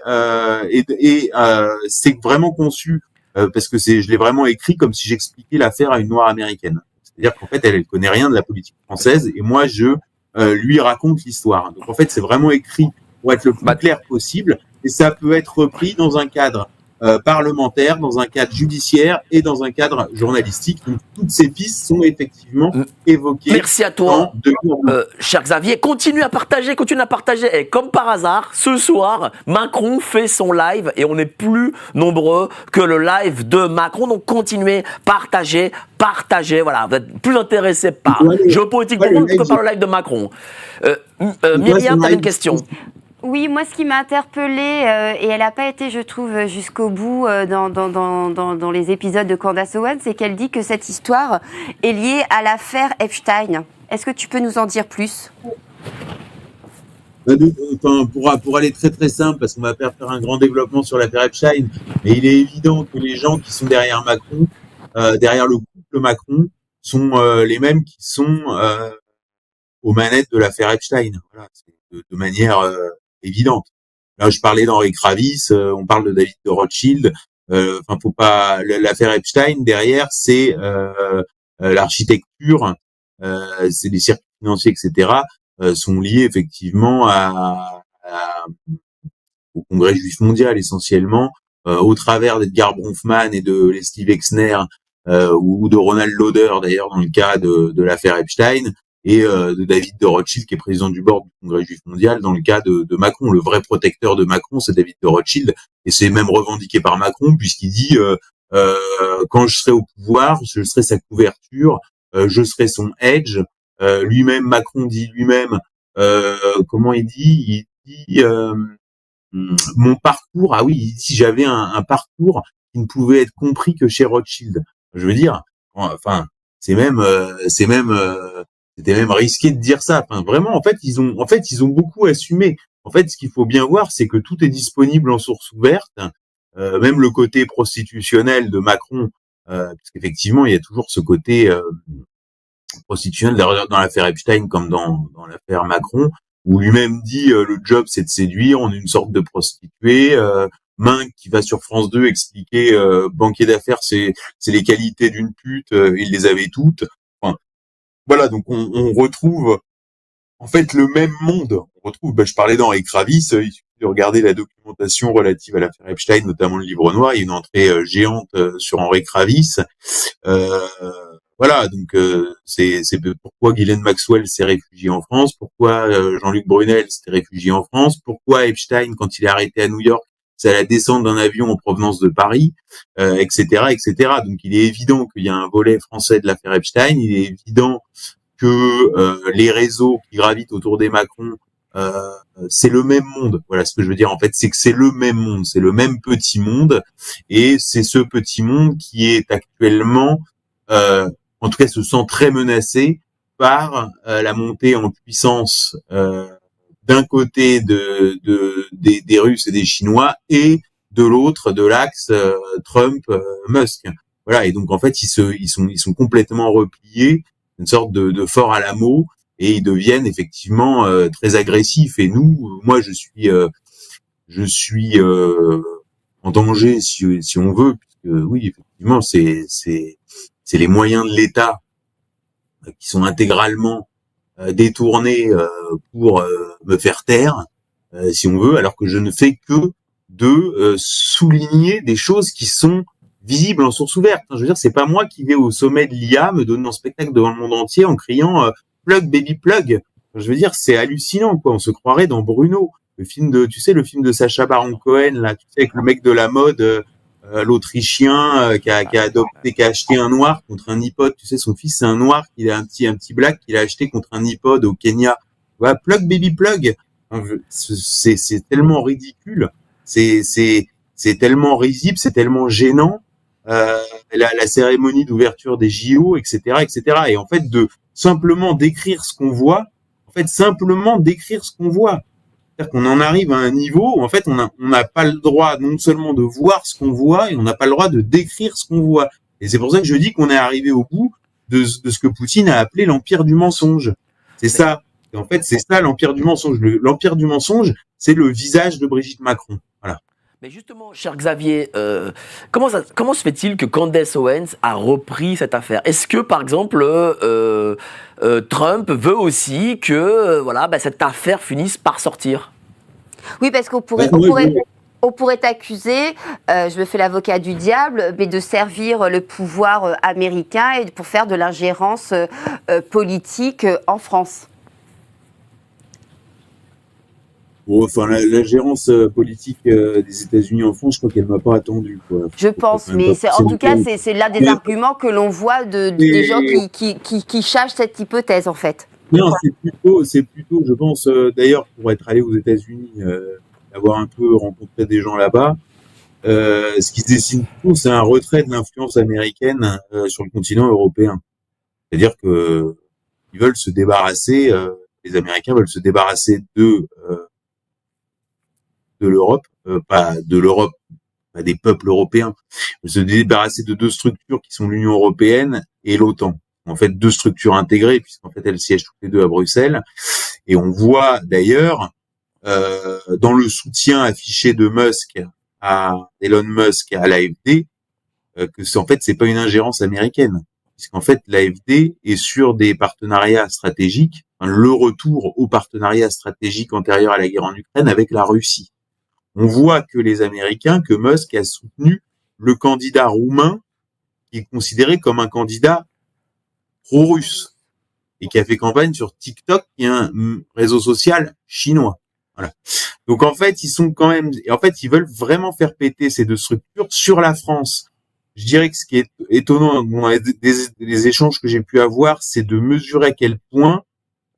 c'est vraiment conçu parce que je l'ai vraiment écrit comme si j'expliquais l'affaire à une Noire américaine. C'est-à-dire qu'en fait, elle connaît rien de la politique française, et moi, je lui raconte l'histoire. Donc en fait, c'est vraiment écrit pour être le plus clair possible, et ça peut être repris dans un cadre parlementaire, dans un cadre judiciaire et dans un cadre journalistique. Donc, toutes ces pistes sont effectivement évoquées. Merci à toi, dans cher Xavier. Continue à partager. Et comme par hasard, ce soir, Macron fait son live et on est plus nombreux que le live de Macron. Donc continuez, partagez. Voilà, vous êtes plus intéressés par géopolitique profonde que par le live de Macron. Myriam, tu as une question? Oui, moi, ce qui m'a interpellée, et elle n'a pas été, je trouve, jusqu'au bout dans les épisodes de Candace Owens, c'est qu'elle dit que cette histoire est liée à l'affaire Epstein. Est-ce que tu peux nous en dire plus? Pour aller très très simple, parce qu'on va faire un grand développement sur l'affaire Epstein, mais il est évident que les gens qui sont derrière Macron, derrière le couple Macron, sont les mêmes qui sont aux manettes de l'affaire Epstein. Voilà, de manière évidente. Là, je parlais d'Henri Kravis, on parle de David de Rothschild. Faut pas. L'affaire Epstein derrière, c'est l'architecture, c'est les circuits financiers, etc. Sont liés effectivement au Congrès juif mondial essentiellement, au travers d'Edgar Bronfman et de Leslie Wexner ou de Ronald Lauder d'ailleurs dans le cas de l'affaire Epstein. Et de David de Rothschild, qui est président du board du Congrès juif mondial, dans le cas de Macron. Le vrai protecteur de Macron, c'est David de Rothschild, et c'est même revendiqué par Macron, puisqu'il dit quand je serai au pouvoir, je serai sa couverture, je serai son hedge. Lui-même, Macron dit lui-même, comment il dit? Il dit mon parcours, ah oui, il dit j'avais un parcours qui ne pouvait être compris que chez Rothschild. Je veux dire, enfin, c'était même risqué de dire ça. Enfin, vraiment, en fait, ils ont beaucoup assumé. En fait, ce qu'il faut bien voir, c'est que tout est disponible en source ouverte, même le côté prostitutionnel de Macron, parce qu'effectivement, il y a toujours ce côté prostitutionnel dans l'affaire Epstein comme dans l'affaire Macron, où lui-même dit le job, c'est de séduire, on est une sorte de prostituée. Minc qui va sur France 2 expliquer banquier d'affaires, c'est les qualités d'une pute, il les avait toutes. Voilà, donc on retrouve en fait le même monde. On retrouve, je parlais d'Henri Kravis, il suffit de regarder la documentation relative à l'affaire Epstein, notamment le livre noir, il y a une entrée géante sur Henri Kravis. Voilà, donc c'est pourquoi Ghislaine Maxwell s'est réfugié en France, pourquoi Jean-Luc Brunel s'est réfugié en France, pourquoi Epstein, quand il est arrêté à New York, c'est à la descente d'un avion en provenance de Paris, etc., etc. Donc, il est évident qu'il y a un volet français de l'affaire Epstein. Il est évident que les réseaux qui gravitent autour des Macron, c'est le même monde. Voilà ce que je veux dire. En fait, c'est que c'est le même monde, c'est le même petit monde, et c'est ce petit monde qui est actuellement, en tout cas, se sent très menacé par la montée en puissance d'un côté des Russes et des Chinois, et de l'autre de l'axe Trump-Musk. Voilà, et donc en fait ils sont complètement repliés, une sorte de fort à l'amour, et ils deviennent effectivement très agressifs. Et moi je suis en danger si on veut, puisque oui effectivement c'est les moyens de l'État qui sont intégralement détournés pour me faire taire, si on veut, alors que je ne fais que de souligner des choses qui sont visibles en source ouverte. Je veux dire, c'est pas moi qui vais au sommet de l'IA me donner un spectacle devant le monde entier en criant plug baby plug. Je veux dire, c'est hallucinant, quoi. On se croirait dans Bruno, le film de Sacha Baron Cohen, là, tu sais, avec le mec de la mode, l'Autrichien qui a acheté un noir contre un iPod. Tu sais, son fils c'est un noir, il a un petit black qu'il a acheté contre un iPod au Kenya. Voilà, plug baby plug. C'est tellement ridicule, c'est tellement risible, c'est tellement gênant. La cérémonie d'ouverture des JO, etc., etc. Et en fait, de simplement décrire ce qu'on voit, c'est-à-dire qu'on en arrive à un niveau où en fait on n'a pas le droit non seulement de voir ce qu'on voit, et on n'a pas le droit de décrire ce qu'on voit. Et c'est pour ça que je dis qu'on est arrivé au bout de ce que Poutine a appelé l'empire du mensonge. C'est ça. Et en fait, c'est ça l'empire du mensonge. L'empire du mensonge, c'est le visage de Brigitte Macron. Voilà. Mais justement, cher Xavier, comment se fait-il que Candace Owens a repris cette affaire? Est-ce que, par exemple, Trump veut aussi que cette affaire finisse par sortir? Oui, parce qu'on pourrait... On pourrait accuser, je me fais l'avocat du diable, mais de servir le pouvoir américain et pour faire de l'ingérence politique en France. Bon, enfin, la gérance politique des États-Unis en France, je crois qu'elle m'a pas attendu, quoi. Je pense, mais en tout cas, c'est l'un des arguments que l'on voit des gens qui chargent cette hypothèse, en fait. Non, c'est plutôt, je pense, d'ailleurs, pour être allé aux États-Unis, avoir un peu rencontré des gens là-bas, ce qui se dessine plutôt, c'est un retrait de l'influence américaine sur le continent européen. C'est-à-dire que ils veulent se débarrasser, les Américains veulent se débarrasser de l'Europe, pas de l'Europe, pas des peuples européens, ils veulent se débarrasser de deux structures qui sont l'Union européenne et l'OTAN. En fait, deux structures intégrées, puisqu'en fait, elles siègent toutes les deux à Bruxelles. Et on voit d'ailleurs, dans le soutien affiché de Musk à Elon Musk à l'AfD, que c'est pas une ingérence américaine, puisqu'en fait l'AfD est sur des partenariats stratégiques, le retour au partenariat stratégique antérieur à la guerre en Ukraine avec la Russie. On voit que les Américains, que Musk a soutenu le candidat roumain, qui est considéré comme un candidat pro-russe et qui a fait campagne sur TikTok, qui est un réseau social chinois. Voilà. Donc en fait, ils veulent vraiment faire péter ces deux structures sur la France. Je dirais que ce qui est étonnant dans les échanges que j'ai pu avoir, c'est de mesurer à quel point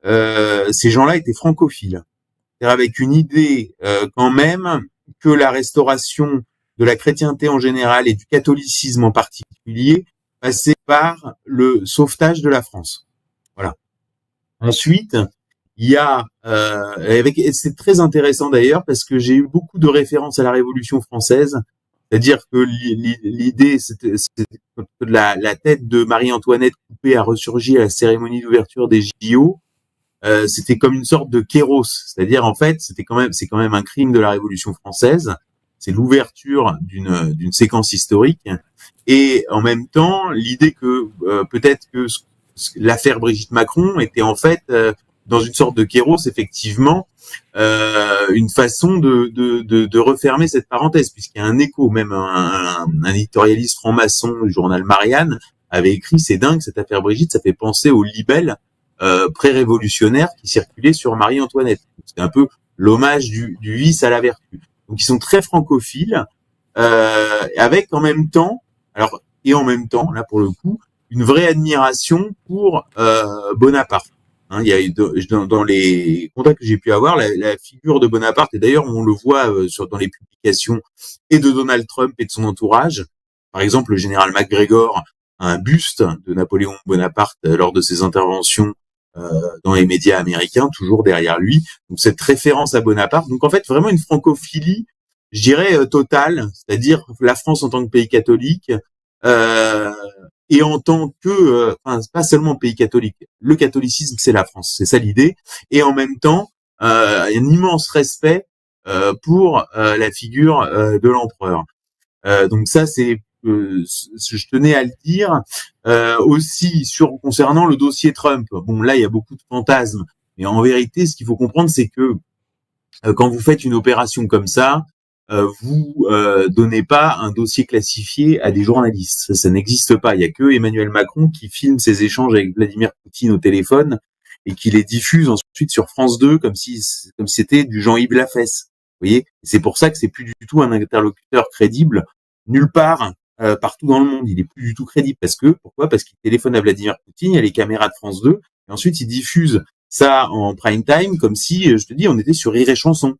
ces gens-là étaient francophiles. C'est-à-dire avec une idée quand même que la restauration de la chrétienté en général et du catholicisme en particulier passait par le sauvetage de la France. Voilà. Ensuite, il y a c'est très intéressant d'ailleurs parce que j'ai eu beaucoup de références à la Révolution française, c'est-à-dire que l'idée c'était que la tête de Marie-Antoinette coupée a ressurgi à la cérémonie d'ouverture des JO. C'était comme une sorte de kéros, c'est-à-dire en fait c'est quand même un crime de la Révolution française, c'est l'ouverture d'une séquence historique et en même temps l'idée que peut-être que l'affaire Brigitte Macron était en fait dans une sorte de kéros effectivement une façon de refermer cette parenthèse, puisqu'il y a un écho, même un éditorialiste franc-maçon du journal Marianne avait écrit: c'est dingue cette affaire Brigitte, ça fait penser aux libelles pré-révolutionnaires qui circulaient sur Marie-Antoinette. C'est un peu l'hommage du vice à la vertu. Donc ils sont très francophiles, avec en même temps là pour le coup une vraie admiration pour Bonaparte. Hein, il y a eu dans les contacts que j'ai pu avoir la figure de Bonaparte, et d'ailleurs on le voit dans les publications et de Donald Trump et de son entourage. Par exemple, le général MacGregor a un buste de Napoléon Bonaparte lors de ses interventions dans les médias américains, toujours derrière lui. Donc cette référence à Bonaparte. Donc en fait vraiment une francophilie, je dirais totale, c'est-à-dire la France en tant que pays catholique. Et en tant que, pas seulement pays catholique, le catholicisme c'est la France, c'est ça l'idée, et en même temps un immense respect pour la figure de l'empereur. Donc ça c'est, je tenais à le dire. Aussi concernant le dossier Trump. Bon là il y a beaucoup de fantasmes, mais en vérité ce qu'il faut comprendre c'est que quand vous faites une opération comme ça, vous donnez pas un dossier classifié à des journalistes. Ça n'existe pas. Il y a que Emmanuel Macron qui filme ses échanges avec Vladimir Poutine au téléphone et qui les diffuse ensuite sur France 2 comme si c'était du Jean-Yves Lafesse. Vous voyez, c'est pour ça que c'est plus du tout un interlocuteur crédible nulle part, partout dans le monde. Il est plus du tout crédible pourquoi? Parce qu'il téléphone à Vladimir Poutine, il y a les caméras de France 2 et ensuite il diffuse ça en prime time comme si, je te dis, on était sur Rire et Chanson.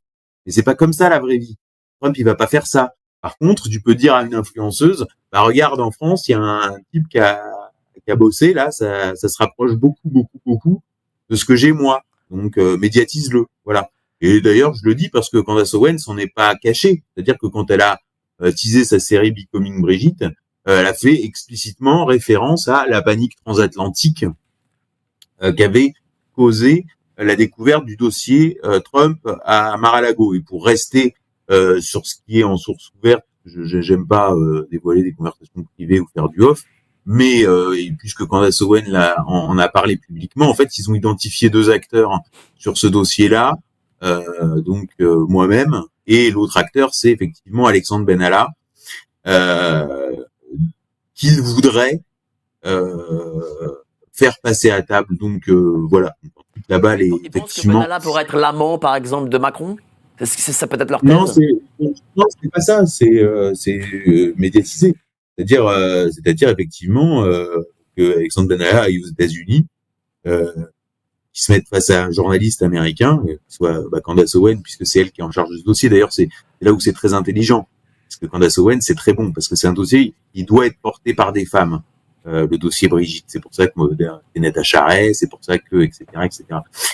Et c'est pas comme ça la vraie vie. Trump, il va pas faire ça. Par contre, tu peux dire à une influenceuse, regarde, en France, il y a un type qui a bossé, là, ça se rapproche beaucoup de ce que j'ai moi. Donc, médiatise-le. Voilà. Et d'ailleurs, je le dis parce que Candace Owens s'en est pas cachée. C'est-à-dire que quand elle a teasé sa série Becoming Brigitte, elle a fait explicitement référence à la panique transatlantique qu'avait causé la découverte du dossier Trump à Mar-a-Lago. Et pour rester sur ce qui est en source ouverte, j'aime pas dévoiler des conversations privées ou faire du off, mais puisque Candace Owens en a parlé publiquement, en fait, ils ont identifié deux acteurs sur ce dossier-là, moi-même, et l'autre acteur, c'est effectivement Alexandre Benalla, qu'il voudrait faire passer à table. Donc voilà, la balle est Il pense que effectivement. Benalla pourrait être l'amant, par exemple, de Macron. Ça peut être leur Non, thèse. c'est pas ça. C'est médiatisé. C'est-à-dire effectivement que Alexandre Benalla aille aux États-Unis, qui se mette face à un journaliste américain, soit Candace Owen, puisque c'est elle qui est en charge de ce dossier. D'ailleurs, c'est là où c'est très intelligent, parce que Candace Owen, c'est très bon, parce que c'est un dossier qui doit être porté par des femmes. Le dossier Brigitte, c'est pour ça que c'est Natacha Charest, c'est pour ça que etc.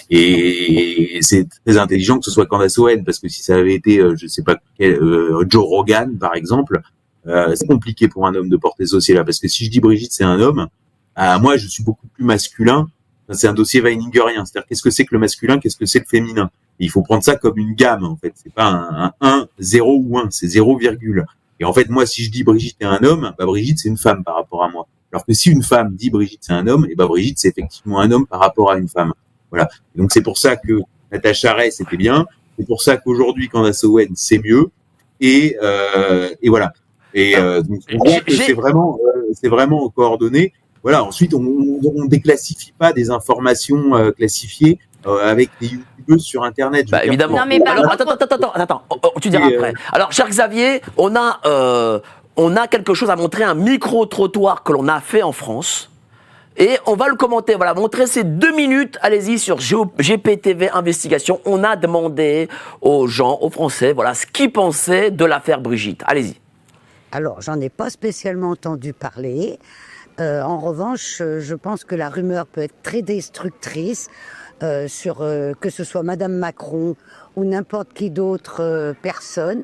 Et c'est très intelligent que ce soit Candace Owen, parce que si ça avait été je sais pas quel, Joe Rogan par exemple, c'est compliqué pour un homme de porter ce dossier-là, parce que si je dis Brigitte c'est un homme, moi je suis beaucoup plus masculin. C'est un dossier weiningerien, c'est-à-dire qu'est-ce que c'est que le masculin, qu'est-ce que c'est le féminin. Et il faut prendre ça comme une gamme en fait, c'est pas un 1, 0 ou 1, c'est 0, et en fait moi si je dis Brigitte est un homme, Brigitte c'est une femme par rapport à moi. Alors que si une femme dit Brigitte c'est un homme, et Brigitte c'est effectivement un homme par rapport à une femme. Voilà. Et donc c'est pour ça que Natacha Charest c'était bien, c'est pour ça qu'aujourd'hui Candace Owen c'est mieux, et voilà. Et donc on voit que c'est vraiment coordonné. Voilà. Ensuite on déclassifie pas des informations classifiées avec des youtubeuses sur internet. Évidemment. Non, mais alors attends, tu diras après. Alors cher Xavier, on a quelque chose à montrer, un micro-trottoir que l'on a fait en France. Et on va le commenter, voilà, montrer ces 2 minutes, allez-y, sur GPTV Investigation. On a demandé aux gens, aux Français, voilà, ce qu'ils pensaient de l'affaire Brigitte. Allez-y. Alors, j'en ai pas spécialement entendu parler. En revanche, je pense que la rumeur peut être très destructrice sur que ce soit Madame Macron ou n'importe qui d'autre personne.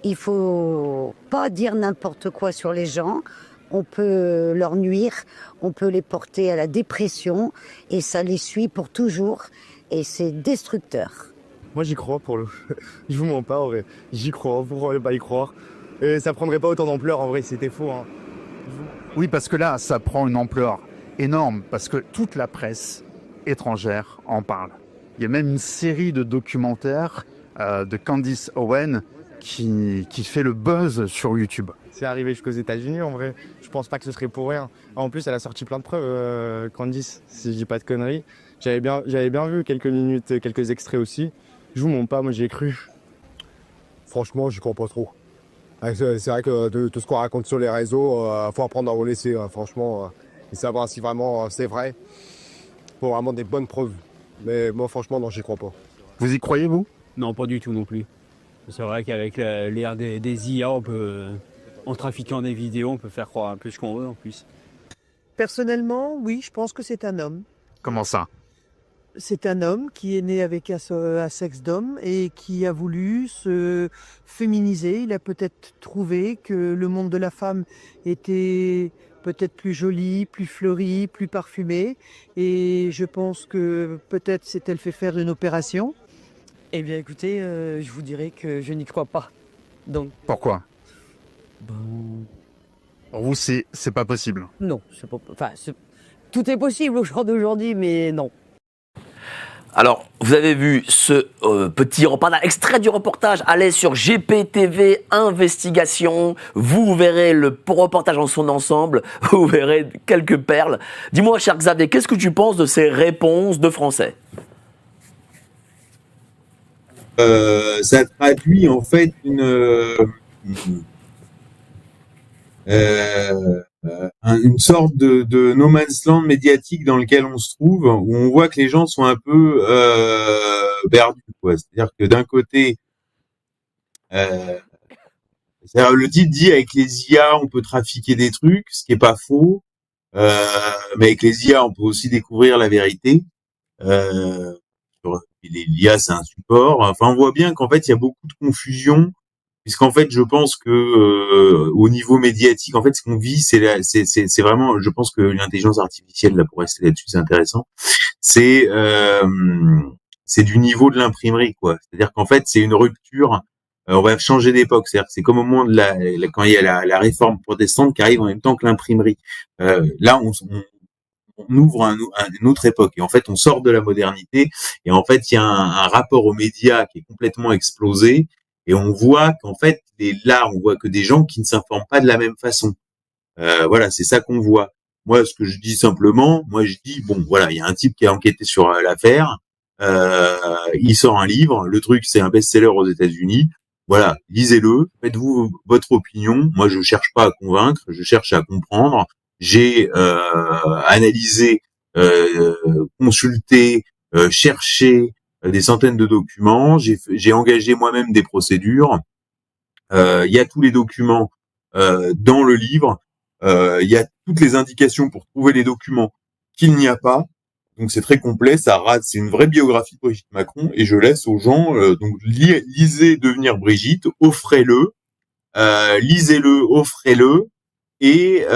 Il faut pas dire n'importe quoi sur les gens. On peut leur nuire, on peut les porter à la dépression et ça les suit pour toujours et c'est destructeur. Moi j'y crois je vous mens pas en vrai, j'y crois, pourquoi pas y croire. Et ça prendrait pas autant d'ampleur en vrai, c'était faux. Hein. Oui, parce que là, ça prend une ampleur énorme, parce que toute la presse étrangère en parle. Il y a même une série de documentaires de Candace Owen qui fait le buzz sur YouTube. C'est arrivé jusqu'aux États-Unis en vrai, je pense pas que ce serait pour rien. En plus, elle a sorti plein de preuves, Candace, si je dis pas de conneries. J'avais bien vu quelques minutes, quelques extraits aussi. Je vous mens pas, moi j'y ai cru. Franchement, j'y crois pas trop. C'est vrai que de tout ce qu'on raconte sur les réseaux, faut apprendre à en laisser, franchement, et savoir si vraiment c'est vrai. Faut vraiment des bonnes preuves. Mais moi, franchement, non, j'y crois pas. Vous y croyez, vous? Non, pas du tout non plus. C'est vrai qu'avec l'ère des IA, en trafiquant des vidéos, on peut faire croire un peu ce qu'on veut en plus. Personnellement, oui, je pense que c'est un homme. Comment ça? C'est un homme qui est né avec un sexe d'homme et qui a voulu se féminiser. Il a peut-être trouvé que le monde de la femme était peut-être plus joli, plus fleuri, plus parfumé. Et je pense que peut-être s'est-elle fait faire une opération. Eh bien écoutez, je vous dirais que je n'y crois pas. Donc. Pourquoi? Pour vous, c'est pas possible? Non, c'est pas. Enfin, tout est possible au jour d'aujourd'hui, mais non. Alors, vous avez vu ce petit reportage, extrait du reportage, allez sur GPTV Investigation, vous verrez le reportage en son ensemble, vous verrez quelques perles. Dis-moi, cher Xavier, qu'est-ce que tu penses de ces réponses de Français? Ça traduit en fait une sorte de no man's land médiatique dans lequel on se trouve, où on voit que les gens sont un peu perdus, quoi. C'est-à-dire que d'un côté, le type dit avec les IA on peut trafiquer des trucs, ce qui est pas faux, mais avec les IA on peut aussi découvrir la vérité. L'IA c'est un support. Enfin, on voit bien qu'en fait il y a beaucoup de confusion. Puisqu'en fait, je pense que au niveau médiatique, en fait, ce qu'on vit, c'est vraiment, je pense que l'intelligence artificielle, là, pour rester là-dessus, c'est intéressant. C'est du niveau de l'imprimerie, quoi. C'est-à-dire qu'en fait, c'est une rupture. On va changer d'époque. C'est-à-dire que c'est comme au moment de quand il y a la réforme protestante qui arrive en même temps que l'imprimerie. Là, on ouvre une autre époque. Et en fait, on sort de la modernité. Et en fait, il y a un rapport aux médias qui est complètement explosé. Et on voit qu'en fait, là, on voit que des gens qui ne s'informent pas de la même façon. Voilà, c'est ça qu'on voit. Moi, ce que je dis simplement, je dis, bon, voilà, il y a un type qui a enquêté sur l'affaire. Il sort un livre. Le truc, c'est un best-seller aux États-Unis. Voilà, lisez-le, faites-vous votre opinion. Moi, je cherche pas à convaincre, je cherche à comprendre. J'ai analysé, consulté, cherché des centaines de documents. J'ai engagé moi-même des procédures. Il y a tous les documents dans le livre. Il y a toutes les indications pour trouver les documents qu'il n'y a pas. Donc c'est très complet, c'est une vraie biographie de Brigitte Macron et je laisse aux gens donc lisez Devenir Brigitte, offrez-le, lisez-le, offrez-le et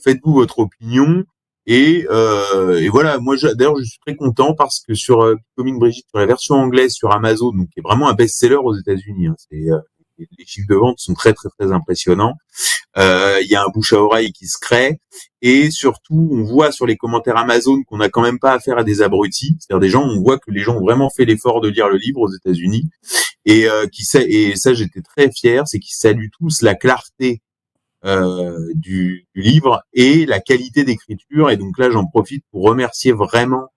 faites-vous votre opinion et voilà. Moi d'ailleurs je suis très content parce que sur Becoming Brigitte, sur la version anglaise sur Amazon, donc qui est vraiment un best-seller aux États-Unis, hein, les chiffres de vente sont très très très impressionnants. Il y a un bouche à oreille qui se crée et surtout on voit sur les commentaires Amazon qu'on n'a quand même pas affaire à des abrutis, c'est-à-dire des gens, on voit que les gens ont vraiment fait l'effort de lire le livre aux États-Unis et ça j'étais très fier, c'est qu'ils saluent tous la clarté du livre et la qualité d'écriture. Et donc là j'en profite pour remercier vraiment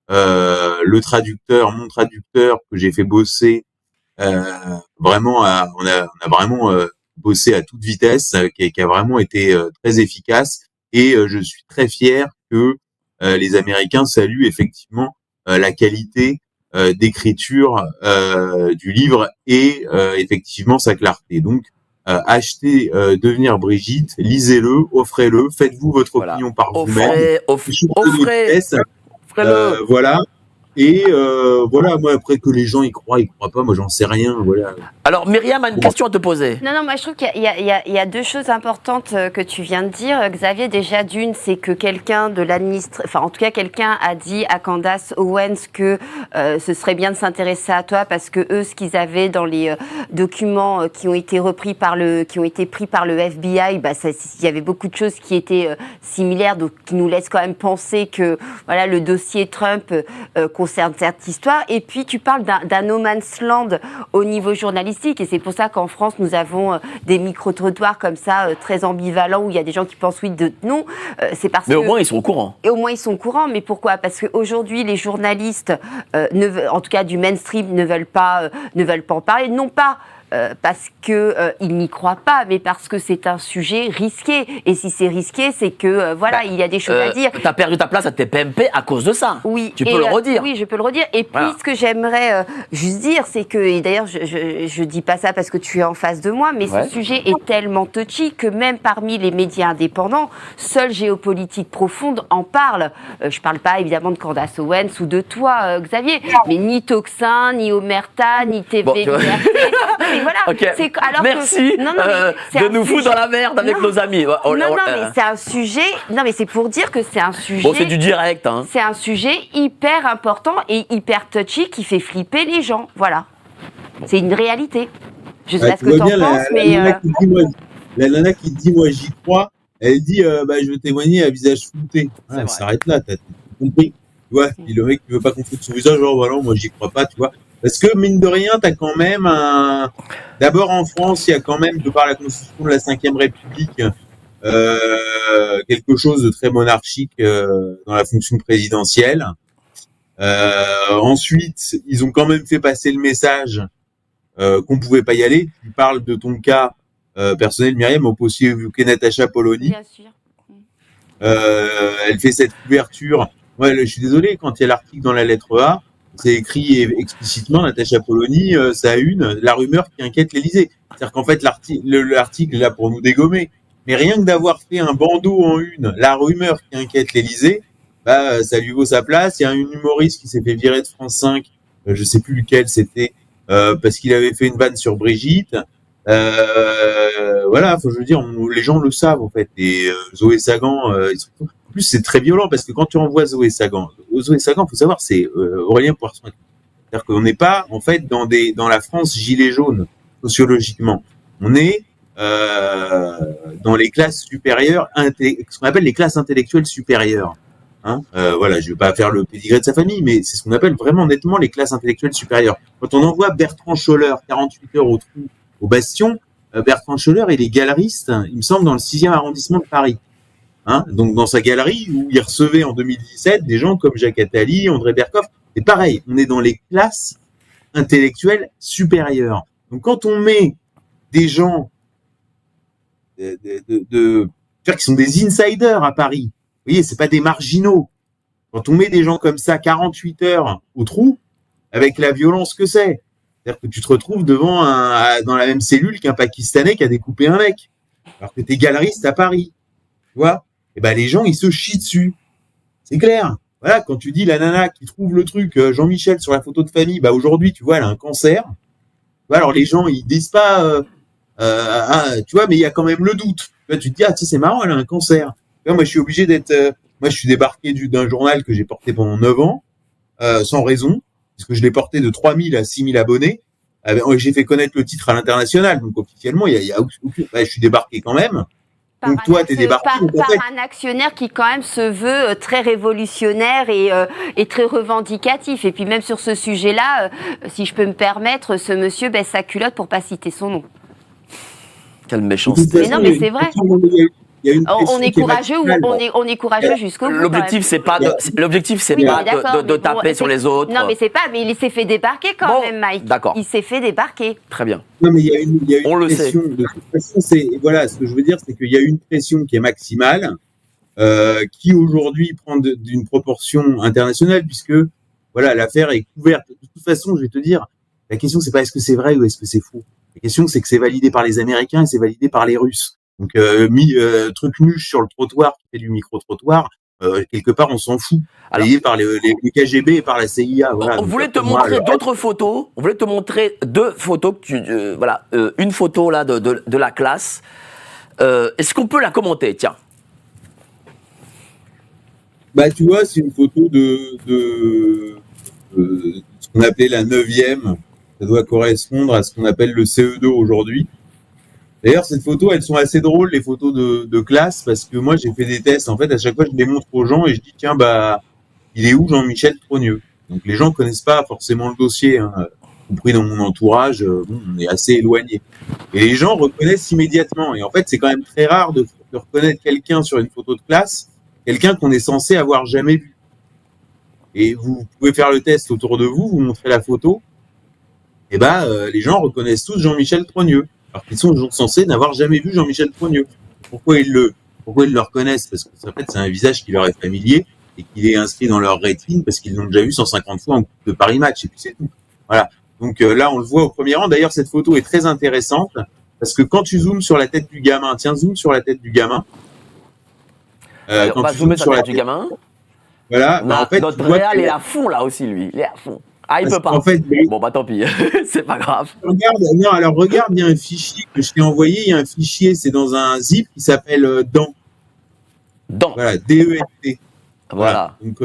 mon traducteur que j'ai fait bosser. Vraiment, on a vraiment bossé à toute vitesse, qui a vraiment été très efficace. Et je suis très fier que les Américains saluent effectivement la qualité d'écriture du livre et effectivement sa clarté. Donc, achetez Devenir Brigitte, lisez-le, offrez-le, faites-vous votre opinion par vous-même. Offrez-le. Voilà. Et voilà, moi après que les gens y croient pas, moi j'en sais rien, voilà. Alors Myriam a une question à te poser. Non, moi je trouve qu'il y a deux choses importantes que tu viens de dire, Xavier. Déjà d'une, c'est que quelqu'un de enfin en tout cas quelqu'un a dit à Candace Owens que ce serait bien de s'intéresser à toi parce que eux, ce qu'ils avaient dans les documents qui ont été pris par le FBI, il y avait beaucoup de choses qui étaient similaires, donc qui nous laissent quand même penser que voilà le dossier Trump concerne cette histoire. Et puis tu parles d'un no man's land au niveau journalistique, et c'est pour ça qu'en France nous avons des micro-trottoirs comme ça très ambivalents où il y a des gens qui pensent oui, d'autres non. C'est parce mais au moins ils sont au courant. Et au moins ils sont au courant. Mais pourquoi ? Parce qu'aujourd'hui les journalistes, en tout cas du mainstream, ne veulent pas en parler, non pas parce qu'ils n'y croient pas, mais parce que c'est un sujet risqué. Et si c'est risqué, c'est que il y a des choses à dire. Tu as perdu ta place à TPMP à cause de ça. Oui. Tu peux le redire. Oui, je peux le redire. Et puis, ce que j'aimerais juste dire, c'est que, et d'ailleurs, je dis pas ça parce que tu es en face de moi, mais ce sujet est tellement touchy que même parmi les médias indépendants, seule Géopolitique Profonde en parle. Je parle pas évidemment de Candace Owens ou de toi, Xavier, mais ni Toxin, ni Omerta, ni TV Liberté. Voilà. Okay. Merci de nous foutre dans la merde avec nos amis. Mais c'est un sujet. Non, mais c'est pour dire que c'est un sujet. Bon, c'est du direct. Hein. C'est un sujet hyper important et hyper touchy qui fait flipper les gens. Voilà. C'est une réalité. Je sais pas ce que t'en penses, mais. La nana qui dit moi j'y crois, elle dit je veux témoigner à visage flouté. Elle s'arrête là, t'as compris. Tu vois, puis le mec qui veut pas qu'on foute son visage, genre voilà, moi j'y crois pas, tu vois. Parce que, mine de rien, t'as quand même d'abord en France, il y a quand même, de par la constitution de la Ve République, quelque chose de très monarchique dans la fonction présidentielle. Ensuite, ils ont quand même fait passer le message qu'on pouvait pas y aller. Tu parles de ton cas personnel, Myriam, on peut aussi évoquer Natacha Polony. Bien sûr. Elle fait cette couverture. Ouais, je suis désolé, quand il y a l'article dans la lettre A, c'est écrit explicitement, Natacha Polony, ça a la rumeur qui inquiète l'Élysée. C'est-à-dire qu'en fait, l'article est là pour nous dégommer. Mais rien que d'avoir fait un bandeau en une, la rumeur qui inquiète l'Élysée, ça lui vaut sa place. Il y a un humoriste qui s'est fait virer de France 5, je sais plus lequel c'était, parce qu'il avait fait une vanne sur Brigitte. Voilà, je veux dire, les gens le savent, en fait. Et Zoé Sagan, en plus, c'est très violent parce que quand tu envoies Zoé Sagan, faut savoir, c'est Aurélien Poisson. C'est-à-dire qu'on n'est pas, en fait, dans la France gilet jaune, sociologiquement. On est dans les classes supérieures, ce qu'on appelle les classes intellectuelles supérieures. Hein, voilà, je vais pas faire le pédigré de sa famille, mais c'est ce qu'on appelle vraiment nettement les classes intellectuelles supérieures. Quand on envoie Bertrand Scholler 48 heures au trou au Bastion, Bertrand Scholler, il est galeriste, il me semble, dans le 6e arrondissement de Paris. Hein, donc dans sa galerie où il recevait en 2017 des gens comme Jacques Attali, André Berkoff. C'est pareil, on est dans les classes intellectuelles supérieures. Donc quand on met des gens qui sont des insiders à Paris, vous voyez, c'est pas des marginaux. Quand on met des gens comme ça 48 heures au trou, avec la violence que c'est, c'est-à-dire que tu te retrouves devant dans la même cellule qu'un Pakistanais qui a découpé un mec, alors que t'es galeriste à Paris, tu vois. Et ben les gens ils se chient dessus, c'est clair. Voilà, quand tu dis la nana qui trouve le truc Jean-Michel sur la photo de famille, bah aujourd'hui tu vois elle a un cancer. Alors les gens ils disent pas, tu vois, mais il y a quand même le doute. Tu te dis c'est marrant, elle a un cancer. Moi, je suis obligé moi, je suis débarqué d'un journal que j'ai porté pendant 9 ans, sans raison, puisque je l'ai porté de 3000 à 6000 abonnés. J'ai fait connaître le titre à l'international, donc officiellement, je suis débarqué quand même. Donc toi, t'es débarqué. Par un actionnaire qui quand même se veut très révolutionnaire et très revendicatif. Et puis même sur ce sujet-là, si je peux me permettre, ce monsieur baisse sa culotte pour pas citer son nom. Quelle méchanceté. Mais non, mais c'est vrai. On est courageux ou on est courageux jusqu'au bout. L'objectif c'est pas de taper sur les autres. Non mais c'est pas, mais il s'est fait débarquer quand même, Mike. D'accord. Il s'est fait débarquer. Très bien. Non mais il y a une on le pression. sait. De toute façon, voilà, ce que je veux dire, c'est qu'il y a une pression qui est maximale, qui aujourd'hui prend d'une proportion internationale, puisque voilà, l'affaire est couverte. De toute façon, je vais te dire, la question c'est pas est-ce que c'est vrai ou est-ce que c'est faux. La question c'est que c'est validé par les Américains et c'est validé par les Russes. Donc truc nuche sur le trottoir qui fait du micro-trottoir, quelque part on s'en fout. Validé par les KGB et par la CIA. Voilà. On voulait te montrer d'autres photos. On voulait te montrer 2 photos que une photo là de la classe. Est-ce qu'on peut la commenter? Tiens. Bah tu vois, c'est une photo de ce qu'on appelait la 9e. Ça doit correspondre à ce qu'on appelle le CE2 aujourd'hui. D'ailleurs, cette photo, elles sont assez drôles, les photos de classe, parce que moi, j'ai fait des tests. En fait, à chaque fois, je les montre aux gens et je dis, tiens, il est où Jean-Michel Trogneux? Donc, les gens connaissent pas forcément le dossier, hein. Compris dans mon entourage, on est assez éloigné. Et les gens reconnaissent immédiatement. Et en fait, c'est quand même très rare de reconnaître quelqu'un sur une photo de classe, quelqu'un qu'on est censé avoir jamais vu. Et vous pouvez faire le test autour de vous, vous montrez la photo, et les gens reconnaissent tous Jean-Michel Trogneux. Alors qu'ils sont censés n'avoir jamais vu Jean-Michel Trogneux. Pourquoi ils le reconnaissent? Parce que en fait, c'est un visage qui leur est familier et qu'il est inscrit dans leur rétine parce qu'ils l'ont déjà vu 150 fois en Coupe de Paris Match et puis c'est tout. Voilà. Donc là, on le voit au premier rang. D'ailleurs, cette photo est très intéressante parce que quand tu zoomes sur la tête du gamin, zoom sur la tête du gamin. On va zoomer sur la tête du gamin. Voilà. En fait, notre réal est à fond là aussi, lui. Il est à fond. Ah, il peut pas. En fait, bon, tant pis. C'est pas grave. Regarde, il y a un fichier que je t'ai envoyé. Il y a un fichier, c'est dans un zip qui s'appelle DENT. Voilà, DENT. Voilà. Donc,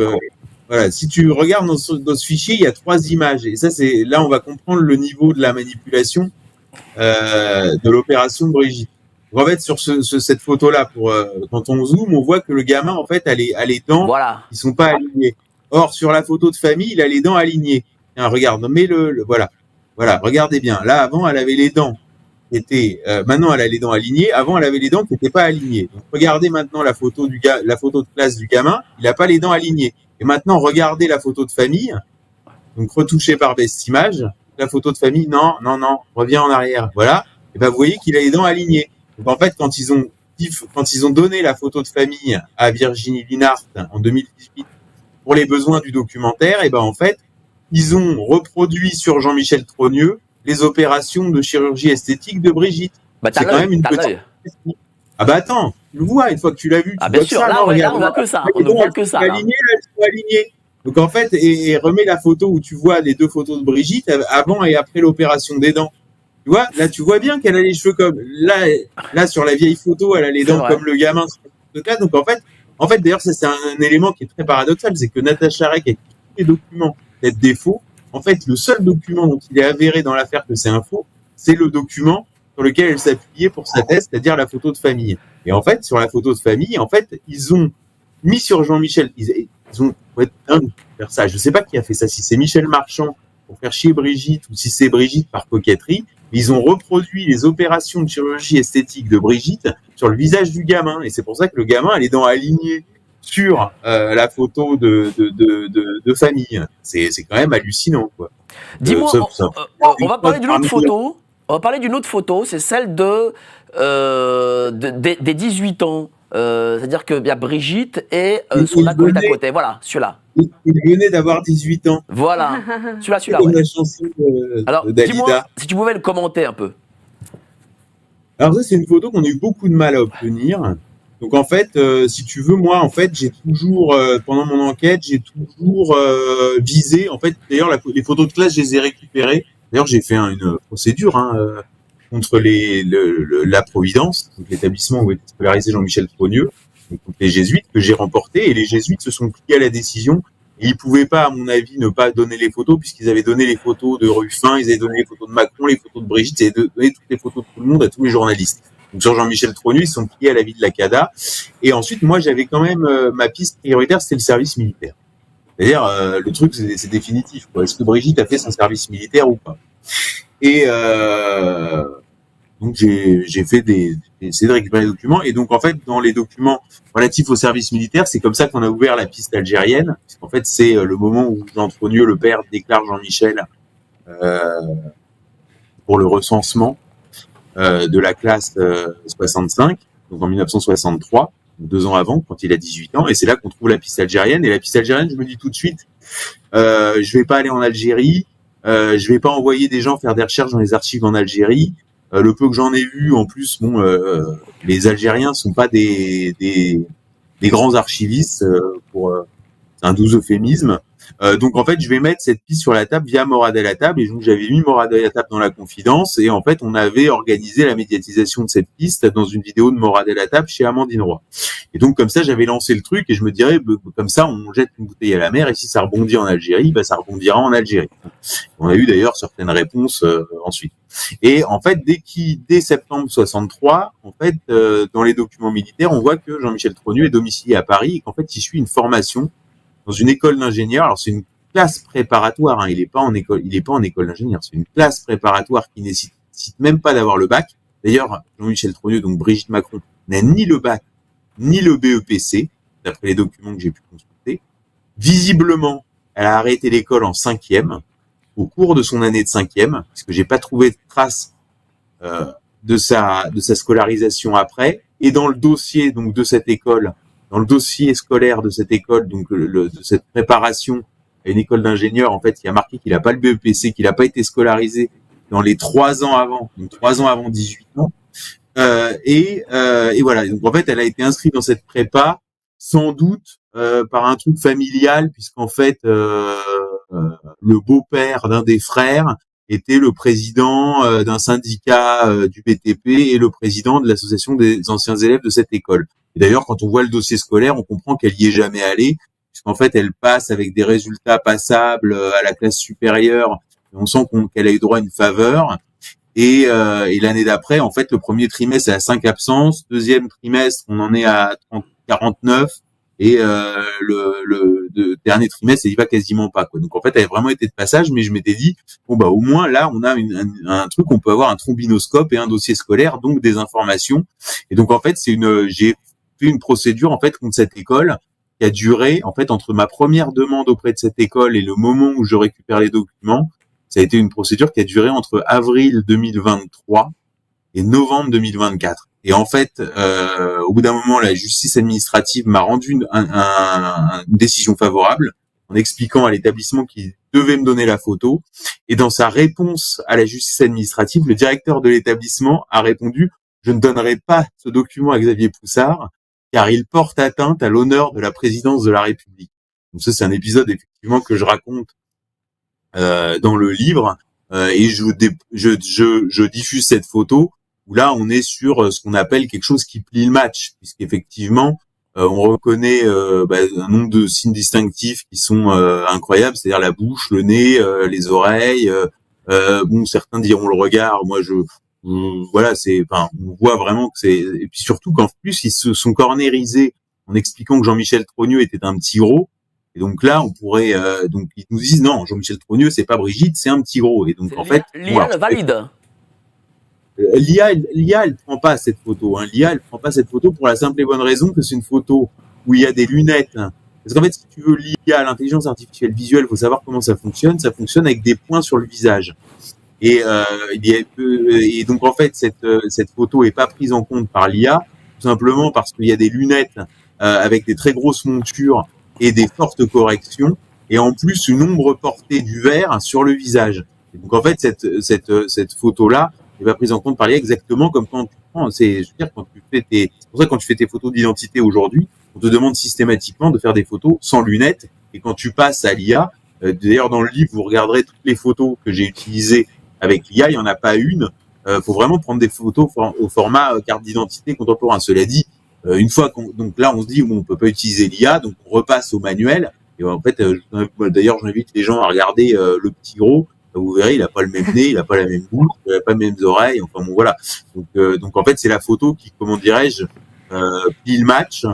voilà. Si tu regardes dans ce fichier, il y a 3 images. Et ça, là, on va comprendre le niveau de la manipulation, de l'opération de Brigitte. Donc, en fait, sur cette photo-là, quand on zoome, on voit que le gamin, en fait, a les dents qui sont pas alignées. Or, sur la photo de famille, il a les dents alignées. Tiens, regarde, voilà. Voilà, regardez bien. Là, avant, elle avait les dents qui étaient, maintenant, elle a les dents alignées. Avant, elle avait les dents qui n'étaient pas alignées. Donc, regardez maintenant la photo de classe du gamin. Il n'a pas les dents alignées. Et maintenant, regardez la photo de famille. Donc, retouchée par Best Image. La photo de famille, non, reviens en arrière. Voilà. Et vous voyez qu'il a les dents alignées. Donc, en fait, quand ils ont donné la photo de famille à Virginie Linhart en 2018, pour les besoins du documentaire, et en fait, ils ont reproduit sur Jean-Michel Trogneux les opérations de chirurgie esthétique de Brigitte. C'est quand même une petite. Ah attends, tu le vois une fois que tu l'as vu. Ah bien sûr, là, on voit que ça. On ne voit que ça. Alignées, elles sont alignées. Donc en fait, et remets la photo où tu vois les 2 photos de Brigitte avant et après l'opération des dents. Tu vois, là tu vois bien qu'elle a les cheveux comme là sur la vieille photo, elle a les dents comme le gamin sur le cas. Donc en fait, d'ailleurs, ça c'est un élément qui est très paradoxal, c'est que Natacha Rek, avec tous les documents d'être des faux, en fait, le seul document dont il est avéré dans l'affaire que c'est un faux, c'est le document sur lequel elle s'appuyait pour sa thèse, c'est-à-dire la photo de famille. Et en fait, sur la photo de famille, en fait, ils ont mis sur Jean-Michel. Ils ont faut être dingue pour faire ça. Je sais pas qui a fait ça, si c'est Michel Marchand pour faire chier Brigitte ou si c'est Brigitte par coquetterie. Ils ont reproduit les opérations de chirurgie esthétique de Brigitte sur le visage du gamin. Et c'est pour ça que le gamin a les dents alignées sur la photo de famille. C'est quand même hallucinant, quoi. Dis-moi, on va parler d'une autre photo. On va parler d'une autre photo, c'est celle des 18 ans. C'est-à-dire qu'il y a Brigitte et son acolyte à côté. Voilà, celui-là. Il venait d'avoir 18 ans. Voilà, celui-là. Comme Ouais. la chanson Alors, de Dalida. dis-moi, si tu pouvais le commenter un peu. Alors ça, c'est une photo qu'on a eu beaucoup de mal à obtenir. Donc en fait, si tu veux, moi, en fait, j'ai toujours, pendant mon enquête, j'ai toujours visé. En fait, d'ailleurs, les photos de classe, je les ai récupérées. D'ailleurs, j'ai fait une procédure contre la Providence, donc l'établissement où était scolarisé Jean-Michel Trogneux, donc contre les jésuites, que j'ai remporté. Et les jésuites se sont pliés à la décision. Et ils pouvaient pas, à mon avis, ne pas donner les photos, puisqu'ils avaient donné les photos de Ruffin, ils avaient donné les photos de Macron, les photos de Brigitte, ils avaient donné toutes les photos de tout le monde à tous les journalistes. Donc sur Jean-Michel Trogneux, ils sont pliés à l'avis de la CADA. Et ensuite, moi, j'avais quand même ma piste prioritaire, c'était le service militaire. C'est-à-dire, le truc, c'est définitif, quoi. Est-ce que Brigitte a fait son service militaire ou pas? Et donc j'ai fait essayé de récupérer les documents. Et donc en fait, dans les documents relatifs au service militaire, c'est comme ça qu'on a ouvert la piste algérienne. Parce qu'en fait, c'est le moment où Jean Trogneux, le père, déclare Jean-Michel pour le recensement de la classe 65, donc en 1963, 2 ans avant, quand il a 18 ans. Et c'est là qu'on trouve la piste algérienne. Et la piste algérienne, je me dis tout de suite, je vais pas aller en Algérie, je vais pas envoyer des gens faire des recherches dans les archives en Algérie. Le peu que j'en ai vu, en plus, bon, les Algériens sont pas des grands archivistes, c'est un doux euphémisme. Donc en fait, je vais mettre cette piste sur la table via Morad El Attab, et donc j'avais mis Morad El Attab dans la confidence, et en fait, on avait organisé la médiatisation de cette piste dans une vidéo de Morad El Attab chez Amandine Roy. Et donc comme ça, j'avais lancé le truc, et je me dirais, comme ça, on jette une bouteille à la mer, et si ça rebondit en Algérie, bah ça rebondira en Algérie. On a eu d'ailleurs certaines réponses ensuite. Et en fait, dès septembre 63, en fait, dans les documents militaires, on voit que Jean-Michel Trogneux est domicilié à Paris, et qu'en fait, il suit une formation dans une école d'ingénieur. Alors c'est une classe préparatoire, hein, il est pas en école d'ingénieur, c'est une classe préparatoire qui nécessite même pas d'avoir le bac. D'ailleurs, Jean-Michel Trogneux, donc Brigitte Macron, n'a ni le bac ni le BEPC, d'après les documents que j'ai pu consulter. Visiblement, elle a arrêté l'école en 5e, au cours de son année de 5e, parce que j'ai pas trouvé de trace de sa scolarisation après. Et dans le dossier donc de cette école, dans le dossier scolaire de cette école, donc de cette préparation à une école d'ingénieur, en fait, il y a marqué qu'il n'a pas le BEPC, qu'il n'a pas été scolarisé dans les 3 ans avant, donc 3 ans avant 18 ans. Et voilà. Donc en fait, elle a été inscrite dans cette prépa, sans doute par un truc familial, puisqu'en fait, le beau-père d'un des frères était le président d'un syndicat du BTP et le président de l'association des anciens élèves de cette école. Et d'ailleurs, quand on voit le dossier scolaire, on comprend qu'elle y est jamais allée, puisqu'en fait, elle passe avec des résultats passables à la classe supérieure. Et on sent qu'elle a eu droit à une faveur. Et l'année d'après, en fait, le premier trimestre, elle a 5 absences. Deuxième trimestre, on en est à 49. Et le dernier trimestre, elle y va quasiment pas, quoi. Donc en fait, elle a vraiment été de passage, mais je m'étais dit, bon bah au moins là, on a un truc, on peut avoir un trombinoscope et un dossier scolaire, donc des informations. Et donc en fait, j'ai fait une procédure en fait contre cette école qui a duré en fait entre ma première demande auprès de cette école et le moment où je récupère les documents. Ça a été une procédure qui a duré entre avril 2023 et novembre 2024. Et en fait, au bout d'un moment, la justice administrative m'a rendu une décision favorable en expliquant à l'établissement qu'il devait me donner la photo. Et dans sa réponse à la justice administrative, le directeur de l'établissement a répondu « Je ne donnerai pas ce document à Xavier Poussard car il porte atteinte à l'honneur de la présidence de la République. » Donc ça, c'est un épisode effectivement que je raconte dans le livre et je diffuse cette photo où là on est sur ce qu'on appelle quelque chose qui plie le match, puisqu'effectivement on reconnaît un nombre de signes distinctifs qui sont incroyables, c'est-à-dire la bouche, le nez, les oreilles, bon certains diront le regard, moi voilà, on voit vraiment que c'est, et puis surtout qu'en plus ils se sont cornérisés en expliquant que Jean-Michel Trogneux était un petit gros. Et donc là, on pourrait, donc ils nous disent non, Jean-Michel Trogneux, c'est pas Brigitte, c'est un petit gros. Et donc en fait, l'IA le valide. L'IA, elle prend pas cette photo. Hein. L'IA, elle prend pas cette photo pour la simple et bonne raison que c'est une photo où il y a des lunettes. Parce qu'en fait, si tu veux l'IA, l'intelligence artificielle visuelle, faut savoir comment ça fonctionne. Ça fonctionne avec des points sur le visage. Et donc en fait, cette photo est pas prise en compte par l'IA, tout simplement parce qu'il y a des lunettes avec des très grosses montures et des fortes corrections, et en plus une ombre portée du verre sur le visage. Et donc en fait, cette photo-là n'est pas prise en compte par l'IA exactement comme quand tu prends. Je veux dire, c'est pour ça que quand tu fais tes photos d'identité aujourd'hui, on te demande systématiquement de faire des photos sans lunettes. Et quand tu passes à l'IA, d'ailleurs dans le livre, vous regarderez toutes les photos que j'ai utilisées avec l'IA, il y en a pas une. Faut vraiment prendre des photos au format carte d'identité contemporain. Cela dit, une fois donc là, on se dit bon, on peut pas utiliser l'IA, donc on repasse au manuel. Et en fait, d'ailleurs, j'invite les gens à regarder le petit gros. Vous verrez, il a pas le même nez, il a pas la même bouche, il a pas les mêmes oreilles. Enfin bon, voilà. Donc en fait, c'est la photo qui, comment dirais-je, plie le match.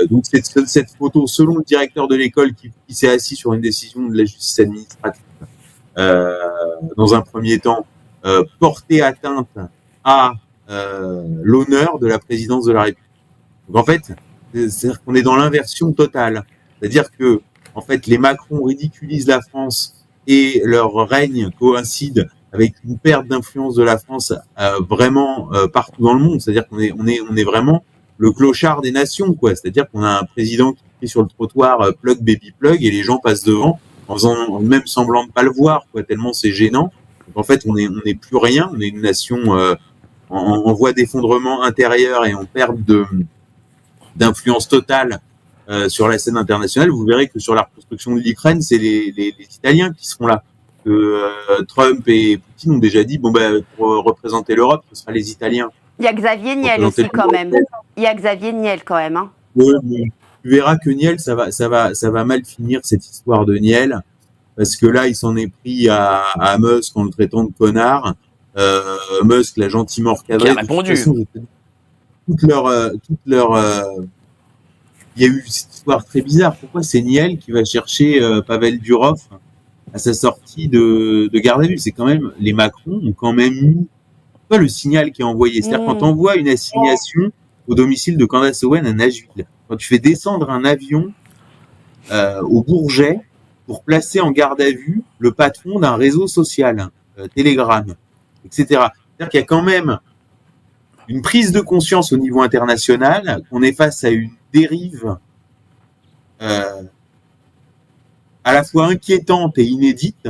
Donc cette photo, selon le directeur de l'école qui s'est assis sur une décision de la justice administrative, dans un premier temps, porter atteinte à l'honneur de la présidence de la République. Donc en fait, c'est-à-dire qu'on est dans l'inversion totale. C'est-à-dire que en fait, les Macron ridiculisent la France et leur règne coïncide avec une perte d'influence de la France vraiment partout dans le monde. C'est-à-dire qu'on est vraiment le clochard des nations, quoi. C'est-à-dire qu'on a un président qui crie sur le trottoir plug baby plug et les gens passent devant en faisant même semblant de pas le voir, quoi, tellement c'est gênant. Donc en fait, on est plus rien, on est une nation en voie d'effondrement intérieur et en perte d'influence totale sur la scène internationale. Vous verrez que sur la reconstruction de l'Ukraine, c'est les Italiens qui seront là. Trump et Poutine ont déjà dit, bon ben pour représenter l'Europe, ce sera les Italiens. Il y a Xavier Niel aussi quand même. Il y a Xavier Niel quand même. Hein. Ouais, mais tu verras que Niel, ça va mal finir cette histoire de Niel, parce que là, il s'en est pris à Musk en le traitant de connard. Musk l'a gentiment recadré. Qui a répondu. Toute leur il y a eu cette histoire très bizarre. Pourquoi c'est Niel qui va chercher Pavel Durov à sa sortie de garde à vue? C'est quand même, les Macron ont quand même eu le signal qui est envoyé. C'est-à-dire quand on envoie une assignation au domicile de Candace Owen à Nashville, quand tu fais descendre un avion au Bourget pour placer en garde à vue le patron d'un réseau social, Telegram, etc. C'est-à-dire qu'il y a quand même une prise de conscience au niveau international qu'on est face à une dérive à la fois inquiétante et inédite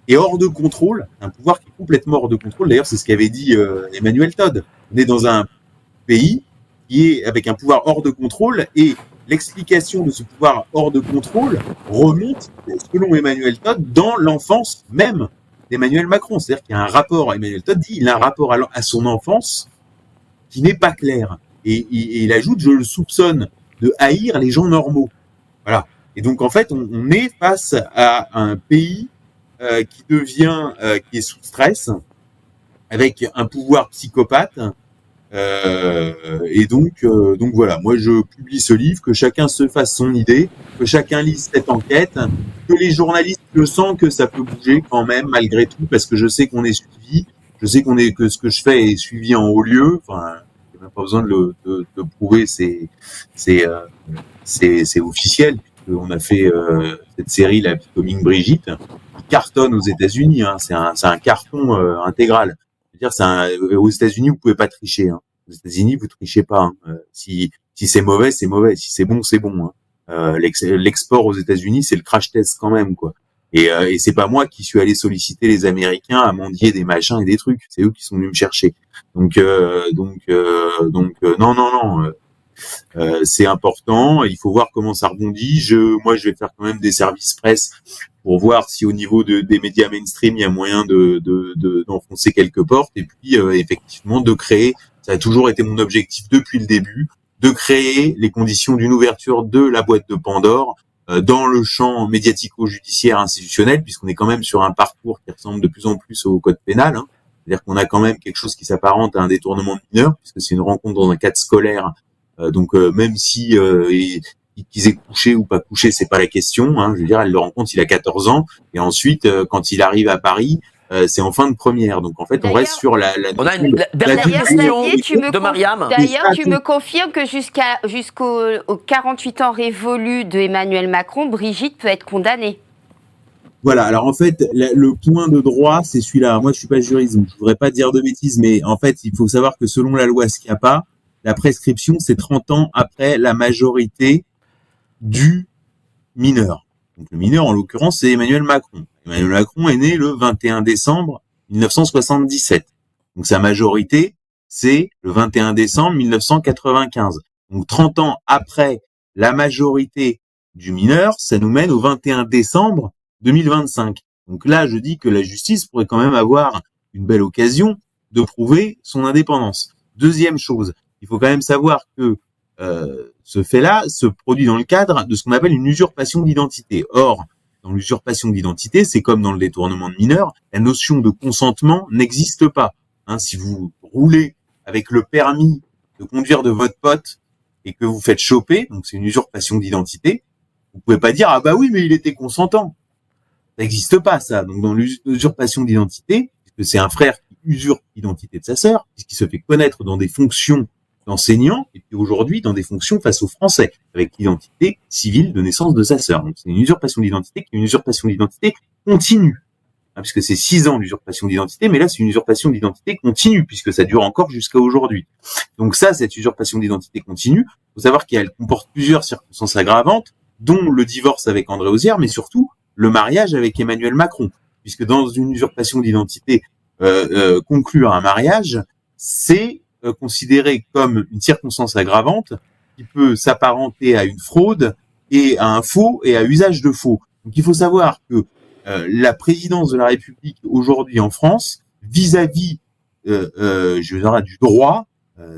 et hors de contrôle, un pouvoir qui est complètement hors de contrôle. D'ailleurs, c'est ce qu'avait dit Emmanuel Todd. On est dans un pays qui est avec un pouvoir hors de contrôle et l'explication de ce pouvoir hors de contrôle remonte, selon Emmanuel Todd, dans l'enfance même d'Emmanuel Macron. C'est-à-dire qu'il y a un rapport, Emmanuel Todd dit, il a un rapport à son enfance qui n'est pas clair. Et il ajoute, je le soupçonne de haïr les gens normaux. Voilà. Et donc, en fait, on est face à un pays qui est sous stress, avec un pouvoir psychopathe. Et donc voilà, moi je publie ce livre, que chacun se fasse son idée, que chacun lise cette enquête, que les journalistes le sentent que ça peut bouger quand même malgré tout, parce que je sais qu'on est suivi, je sais que ce que je fais est suivi en haut lieu. Enfin, il n'y a même pas besoin de prouver, c'est officiel. On a fait cette série, la Becoming Brigitte, qui cartonne aux États-Unis. Hein. C'est un carton intégral. C'est-à-dire, aux États-Unis, vous pouvez pas tricher. Hein. Aux États-Unis, vous trichez pas. Hein. Si c'est mauvais, c'est mauvais. Si c'est bon, c'est bon. Hein. L'export aux États-Unis, c'est le crash test quand même, quoi. Et c'est pas moi qui suis allé solliciter les Américains à mendier des machins et des trucs. C'est eux qui sont venus me chercher. Donc non. C'est important. Il faut voir comment ça rebondit. Moi, je vais faire quand même des services presse pour voir si au niveau des médias mainstream, il y a moyen d'enfoncer quelques portes. Et puis, effectivement, de créer, ça a toujours été mon objectif depuis le début, de créer les conditions d'une ouverture de la boîte de Pandore dans le champ médiatico-judiciaire institutionnel, puisqu'on est quand même sur un parcours qui ressemble de plus en plus au code pénal. Hein. C'est-à-dire qu'on a quand même quelque chose qui s'apparente à un détournement de mineur, puisque c'est une rencontre dans un cadre scolaire Donc même si qu'ils aient couché ou pas couché, c'est pas la question. Hein. Je veux dire, elle le rencontre, il a 14 ans, et ensuite, quand il arrive à Paris, c'est en fin de première. Donc en fait, on reste sur la on a une dernière question de Mariam. D'ailleurs, tu me confirmes que jusqu'aux 48 ans révolus de Emmanuel Macron, Brigitte peut être condamnée. Voilà. Alors en fait, le point de droit, c'est celui-là. Moi, je suis pas juriste, donc je voudrais pas dire de bêtises, mais en fait, il faut savoir que selon la loi SCIAPA, la prescription, c'est 30 ans après la majorité du mineur. Donc le mineur, en l'occurrence, c'est Emmanuel Macron. Emmanuel Macron est né le 21 décembre 1977. Donc sa majorité, c'est le 21 décembre 1995. Donc 30 ans après la majorité du mineur, ça nous mène au 21 décembre 2025. Donc là, je dis que la justice pourrait quand même avoir une belle occasion de prouver son indépendance. Deuxième chose, il faut quand même savoir que ce fait-là se produit dans le cadre de ce qu'on appelle une usurpation d'identité. Or, dans l'usurpation d'identité, c'est comme dans le détournement de mineurs, la notion de consentement n'existe pas. Hein, si vous roulez avec le permis de conduire de votre pote et que vous faites choper, donc c'est une usurpation d'identité, vous pouvez pas dire « Ah bah oui, mais il était consentant ». Ça n'existe pas, ça. Donc dans l'usurpation d'identité, puisque c'est un frère qui usurpe l'identité de sa sœur, puisqu'il se fait connaître dans des fonctions d'enseignant, et puis aujourd'hui dans des fonctions face aux Français, avec l'identité civile de naissance de sa sœur. Donc c'est une usurpation d'identité qui est une usurpation d'identité continue, hein, puisque c'est 6 ans l'usurpation d'identité, mais là c'est une usurpation d'identité continue, puisque ça dure encore jusqu'à aujourd'hui. Donc ça, cette usurpation d'identité continue, faut savoir qu'elle comporte plusieurs circonstances aggravantes, dont le divorce avec André Ozière, mais surtout le mariage avec Emmanuel Macron, puisque dans une usurpation d'identité conclure un mariage, c'est considéré comme une circonstance aggravante qui peut s'apparenter à une fraude et à un faux et à usage de faux. Donc il faut savoir que la présidence de la République aujourd'hui en France, vis-à-vis je dirais, du droit,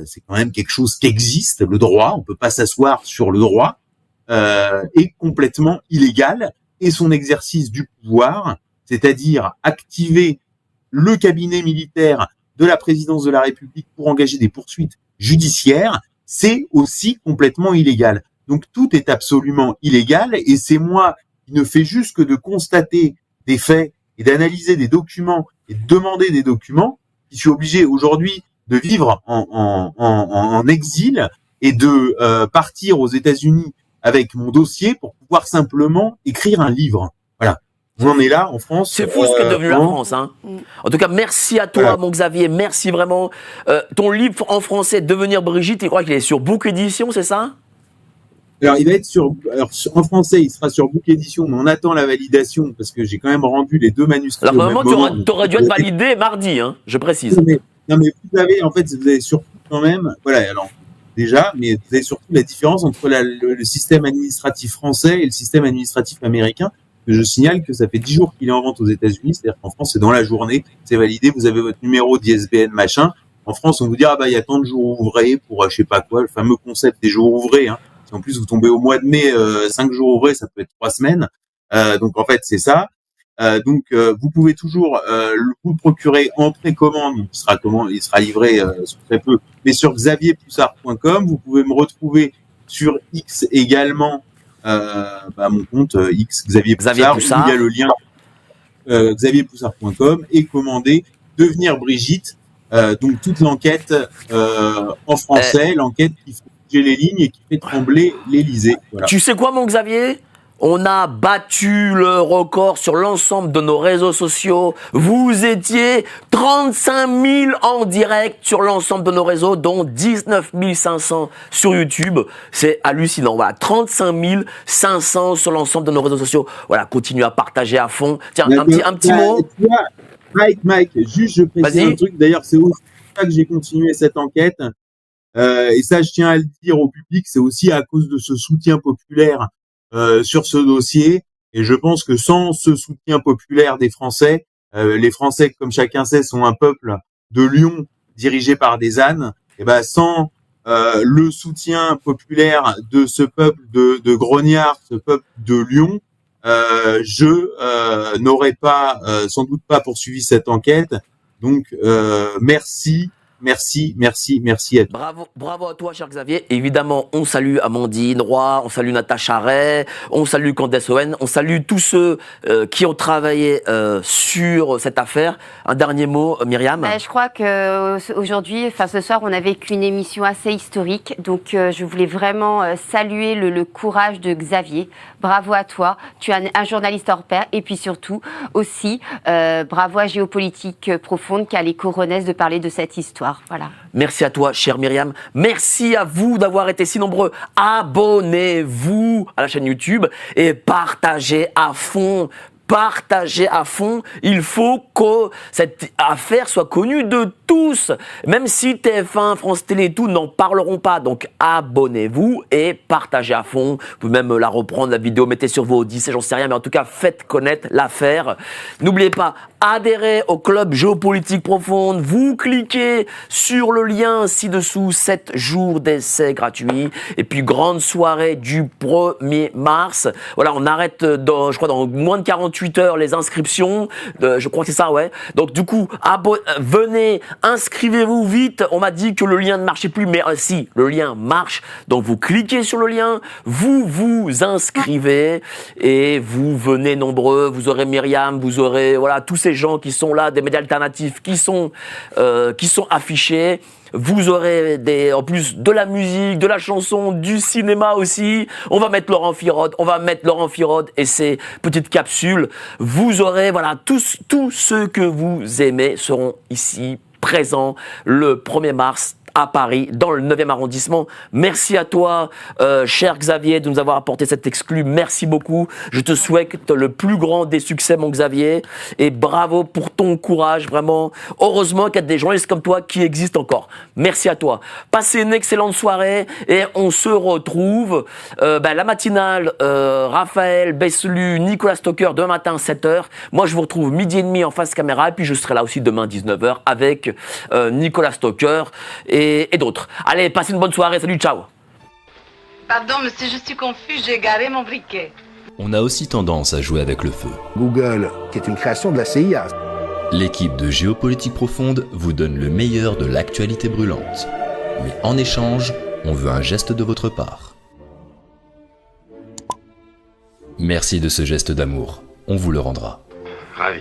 c'est quand même quelque chose qui existe, le droit, on peut pas s'asseoir sur le droit, est complètement illégal, et son exercice du pouvoir, c'est-à-dire activer le cabinet militaire de la présidence de la République pour engager des poursuites judiciaires, c'est aussi complètement illégal. Donc tout est absolument illégal, et c'est moi qui ne fais juste que de constater des faits et d'analyser des documents et de demander des documents qui suis obligé aujourd'hui de vivre en exil et de partir aux États-Unis avec mon dossier pour pouvoir simplement écrire un livre. Voilà. On en est là en France. C'est fou ce qu'est devenu la France. Hein. En tout cas, merci à toi, mon Xavier. Merci vraiment. Ton livre en français, Devenir Brigitte, je crois qu'il est sur Book Édition, c'est ça? Alors, il va être en français, il sera sur Book Édition, mais on attend la validation parce que j'ai quand même rendu les 2 manuscrits. Alors, vraiment, tu aurais dû être validé mardi, hein, je précise. Non, mais vous avez, en fait, vous avez surtout quand même, voilà, alors, déjà, mais vous avez surtout la différence entre le système administratif français et le système administratif américain. Je signale que ça fait 10 jours qu'il est en vente aux États-Unis, c'est-à-dire qu'en France, c'est dans la journée, c'est validé, vous avez votre numéro d'ISBN, machin. En France, on vous dit, ah bah, il y a tant de jours ouvrés pour, je sais pas quoi, le fameux concept des jours ouvrés, hein. Si en plus vous tombez au mois de mai, 5 jours ouvrés, ça peut être 3 semaines. Donc en fait, c'est ça. Vous pouvez toujours vous le procurer en précommande, il sera livré sous très peu, mais sur xavierpoussard.com. Vous pouvez me retrouver sur X également, mon compte X Xavier Poussard, où il y a le lien xavierpoussard.com, et commander Devenir Brigitte, donc toute l'enquête en français, l'enquête qui fait bouger les lignes et qui fait trembler l'Élysée. Voilà. Tu sais quoi, mon Xavier ? On a battu le record sur l'ensemble de nos réseaux sociaux. Vous étiez 35 000 en direct sur l'ensemble de nos réseaux, dont 19 500 sur YouTube. C'est hallucinant. Voilà, 35 500 sur l'ensemble de nos réseaux sociaux. Voilà, continuez à partager à fond. Tiens, un petit mot. Mike, juste je précise un truc. D'ailleurs, c'est aussi ça que j'ai continué cette enquête. Et ça, je tiens à le dire au public, c'est aussi à cause de ce soutien populaire sur ce dossier, et je pense que sans ce soutien populaire des Français, les Français, comme chacun sait, sont un peuple de lions dirigé par des ânes, et ben sans le soutien populaire de ce peuple de grognards, ce peuple de lions, je n'aurais pas sans doute pas poursuivi cette enquête. Donc merci merci à tous. Bravo à toi, cher Xavier. Évidemment, on salue Amandine Roy, on salue Natacha Ray, on salue Candace Owen, on salue tous ceux qui ont travaillé sur cette affaire. Un dernier mot, Myriam. Je crois qu'aujourd'hui, ce soir, on a vécu une émission assez historique. Donc, je voulais vraiment saluer le courage de Xavier. Bravo à toi. Tu es un journaliste hors pair. Et puis surtout, aussi, bravo à Géopolitique Profonde qui a les coronesses de parler de cette histoire. Voilà. Merci à toi, chère Myriam. Merci à vous d'avoir été si nombreux. Abonnez-vous à la chaîne YouTube et partagez à fond. Partagez à fond. Il faut que cette affaire soit connue de tous. Même si TF1, France Télé et tout n'en parleront pas. Donc abonnez-vous et partagez à fond. Vous pouvez même la reprendre, la vidéo, mettez sur vos 10, j'en sais rien. Mais en tout cas, faites connaître l'affaire. N'oubliez pas, adhérez au club Géopolitique Profonde. Vous cliquez sur le lien ci-dessous. 7 jours d'essai gratuit. Et puis, grande soirée du 1er mars. Voilà, on arrête je crois dans moins de 48 heures les inscriptions. Je crois que c'est ça, ouais. Donc, du coup, venez, inscrivez-vous vite. On m'a dit que le lien ne marchait plus, mais si, le lien marche. Donc, vous cliquez sur le lien, vous vous inscrivez et vous venez nombreux. Vous aurez Myriam, vous aurez, voilà, tous ces gens qui sont là, des médias alternatifs qui sont affichés. Vous aurez en plus de la musique, de la chanson, du cinéma aussi. On va mettre Laurent Firode et ses petites capsules. Vous aurez, voilà, tous ceux que vous aimez seront ici présents le 1er mars à Paris, dans le 9e arrondissement. Merci à toi, cher Xavier, de nous avoir apporté cet exclu. Merci beaucoup. Je te souhaite le plus grand des succès, mon Xavier. Et bravo pour ton courage, vraiment. Heureusement qu'il y a des journalistes comme toi qui existent encore. Merci à toi. Passez une excellente soirée et on se retrouve la matinale, Raphaël Besselu, Nicolas Stocker, demain matin 7h. Moi, je vous retrouve midi et demi en face caméra et puis je serai là aussi demain 19h avec Nicolas Stocker et d'autres. Allez, passez une bonne soirée. Salut, ciao. Pardon, monsieur, je suis confus, j'ai garé mon briquet. On a aussi tendance à jouer avec le feu. Google, qui est une création de la CIA. L'équipe de Géopolitique Profonde vous donne le meilleur de l'actualité brûlante. Mais en échange, on veut un geste de votre part. Merci de ce geste d'amour. On vous le rendra. Ravi.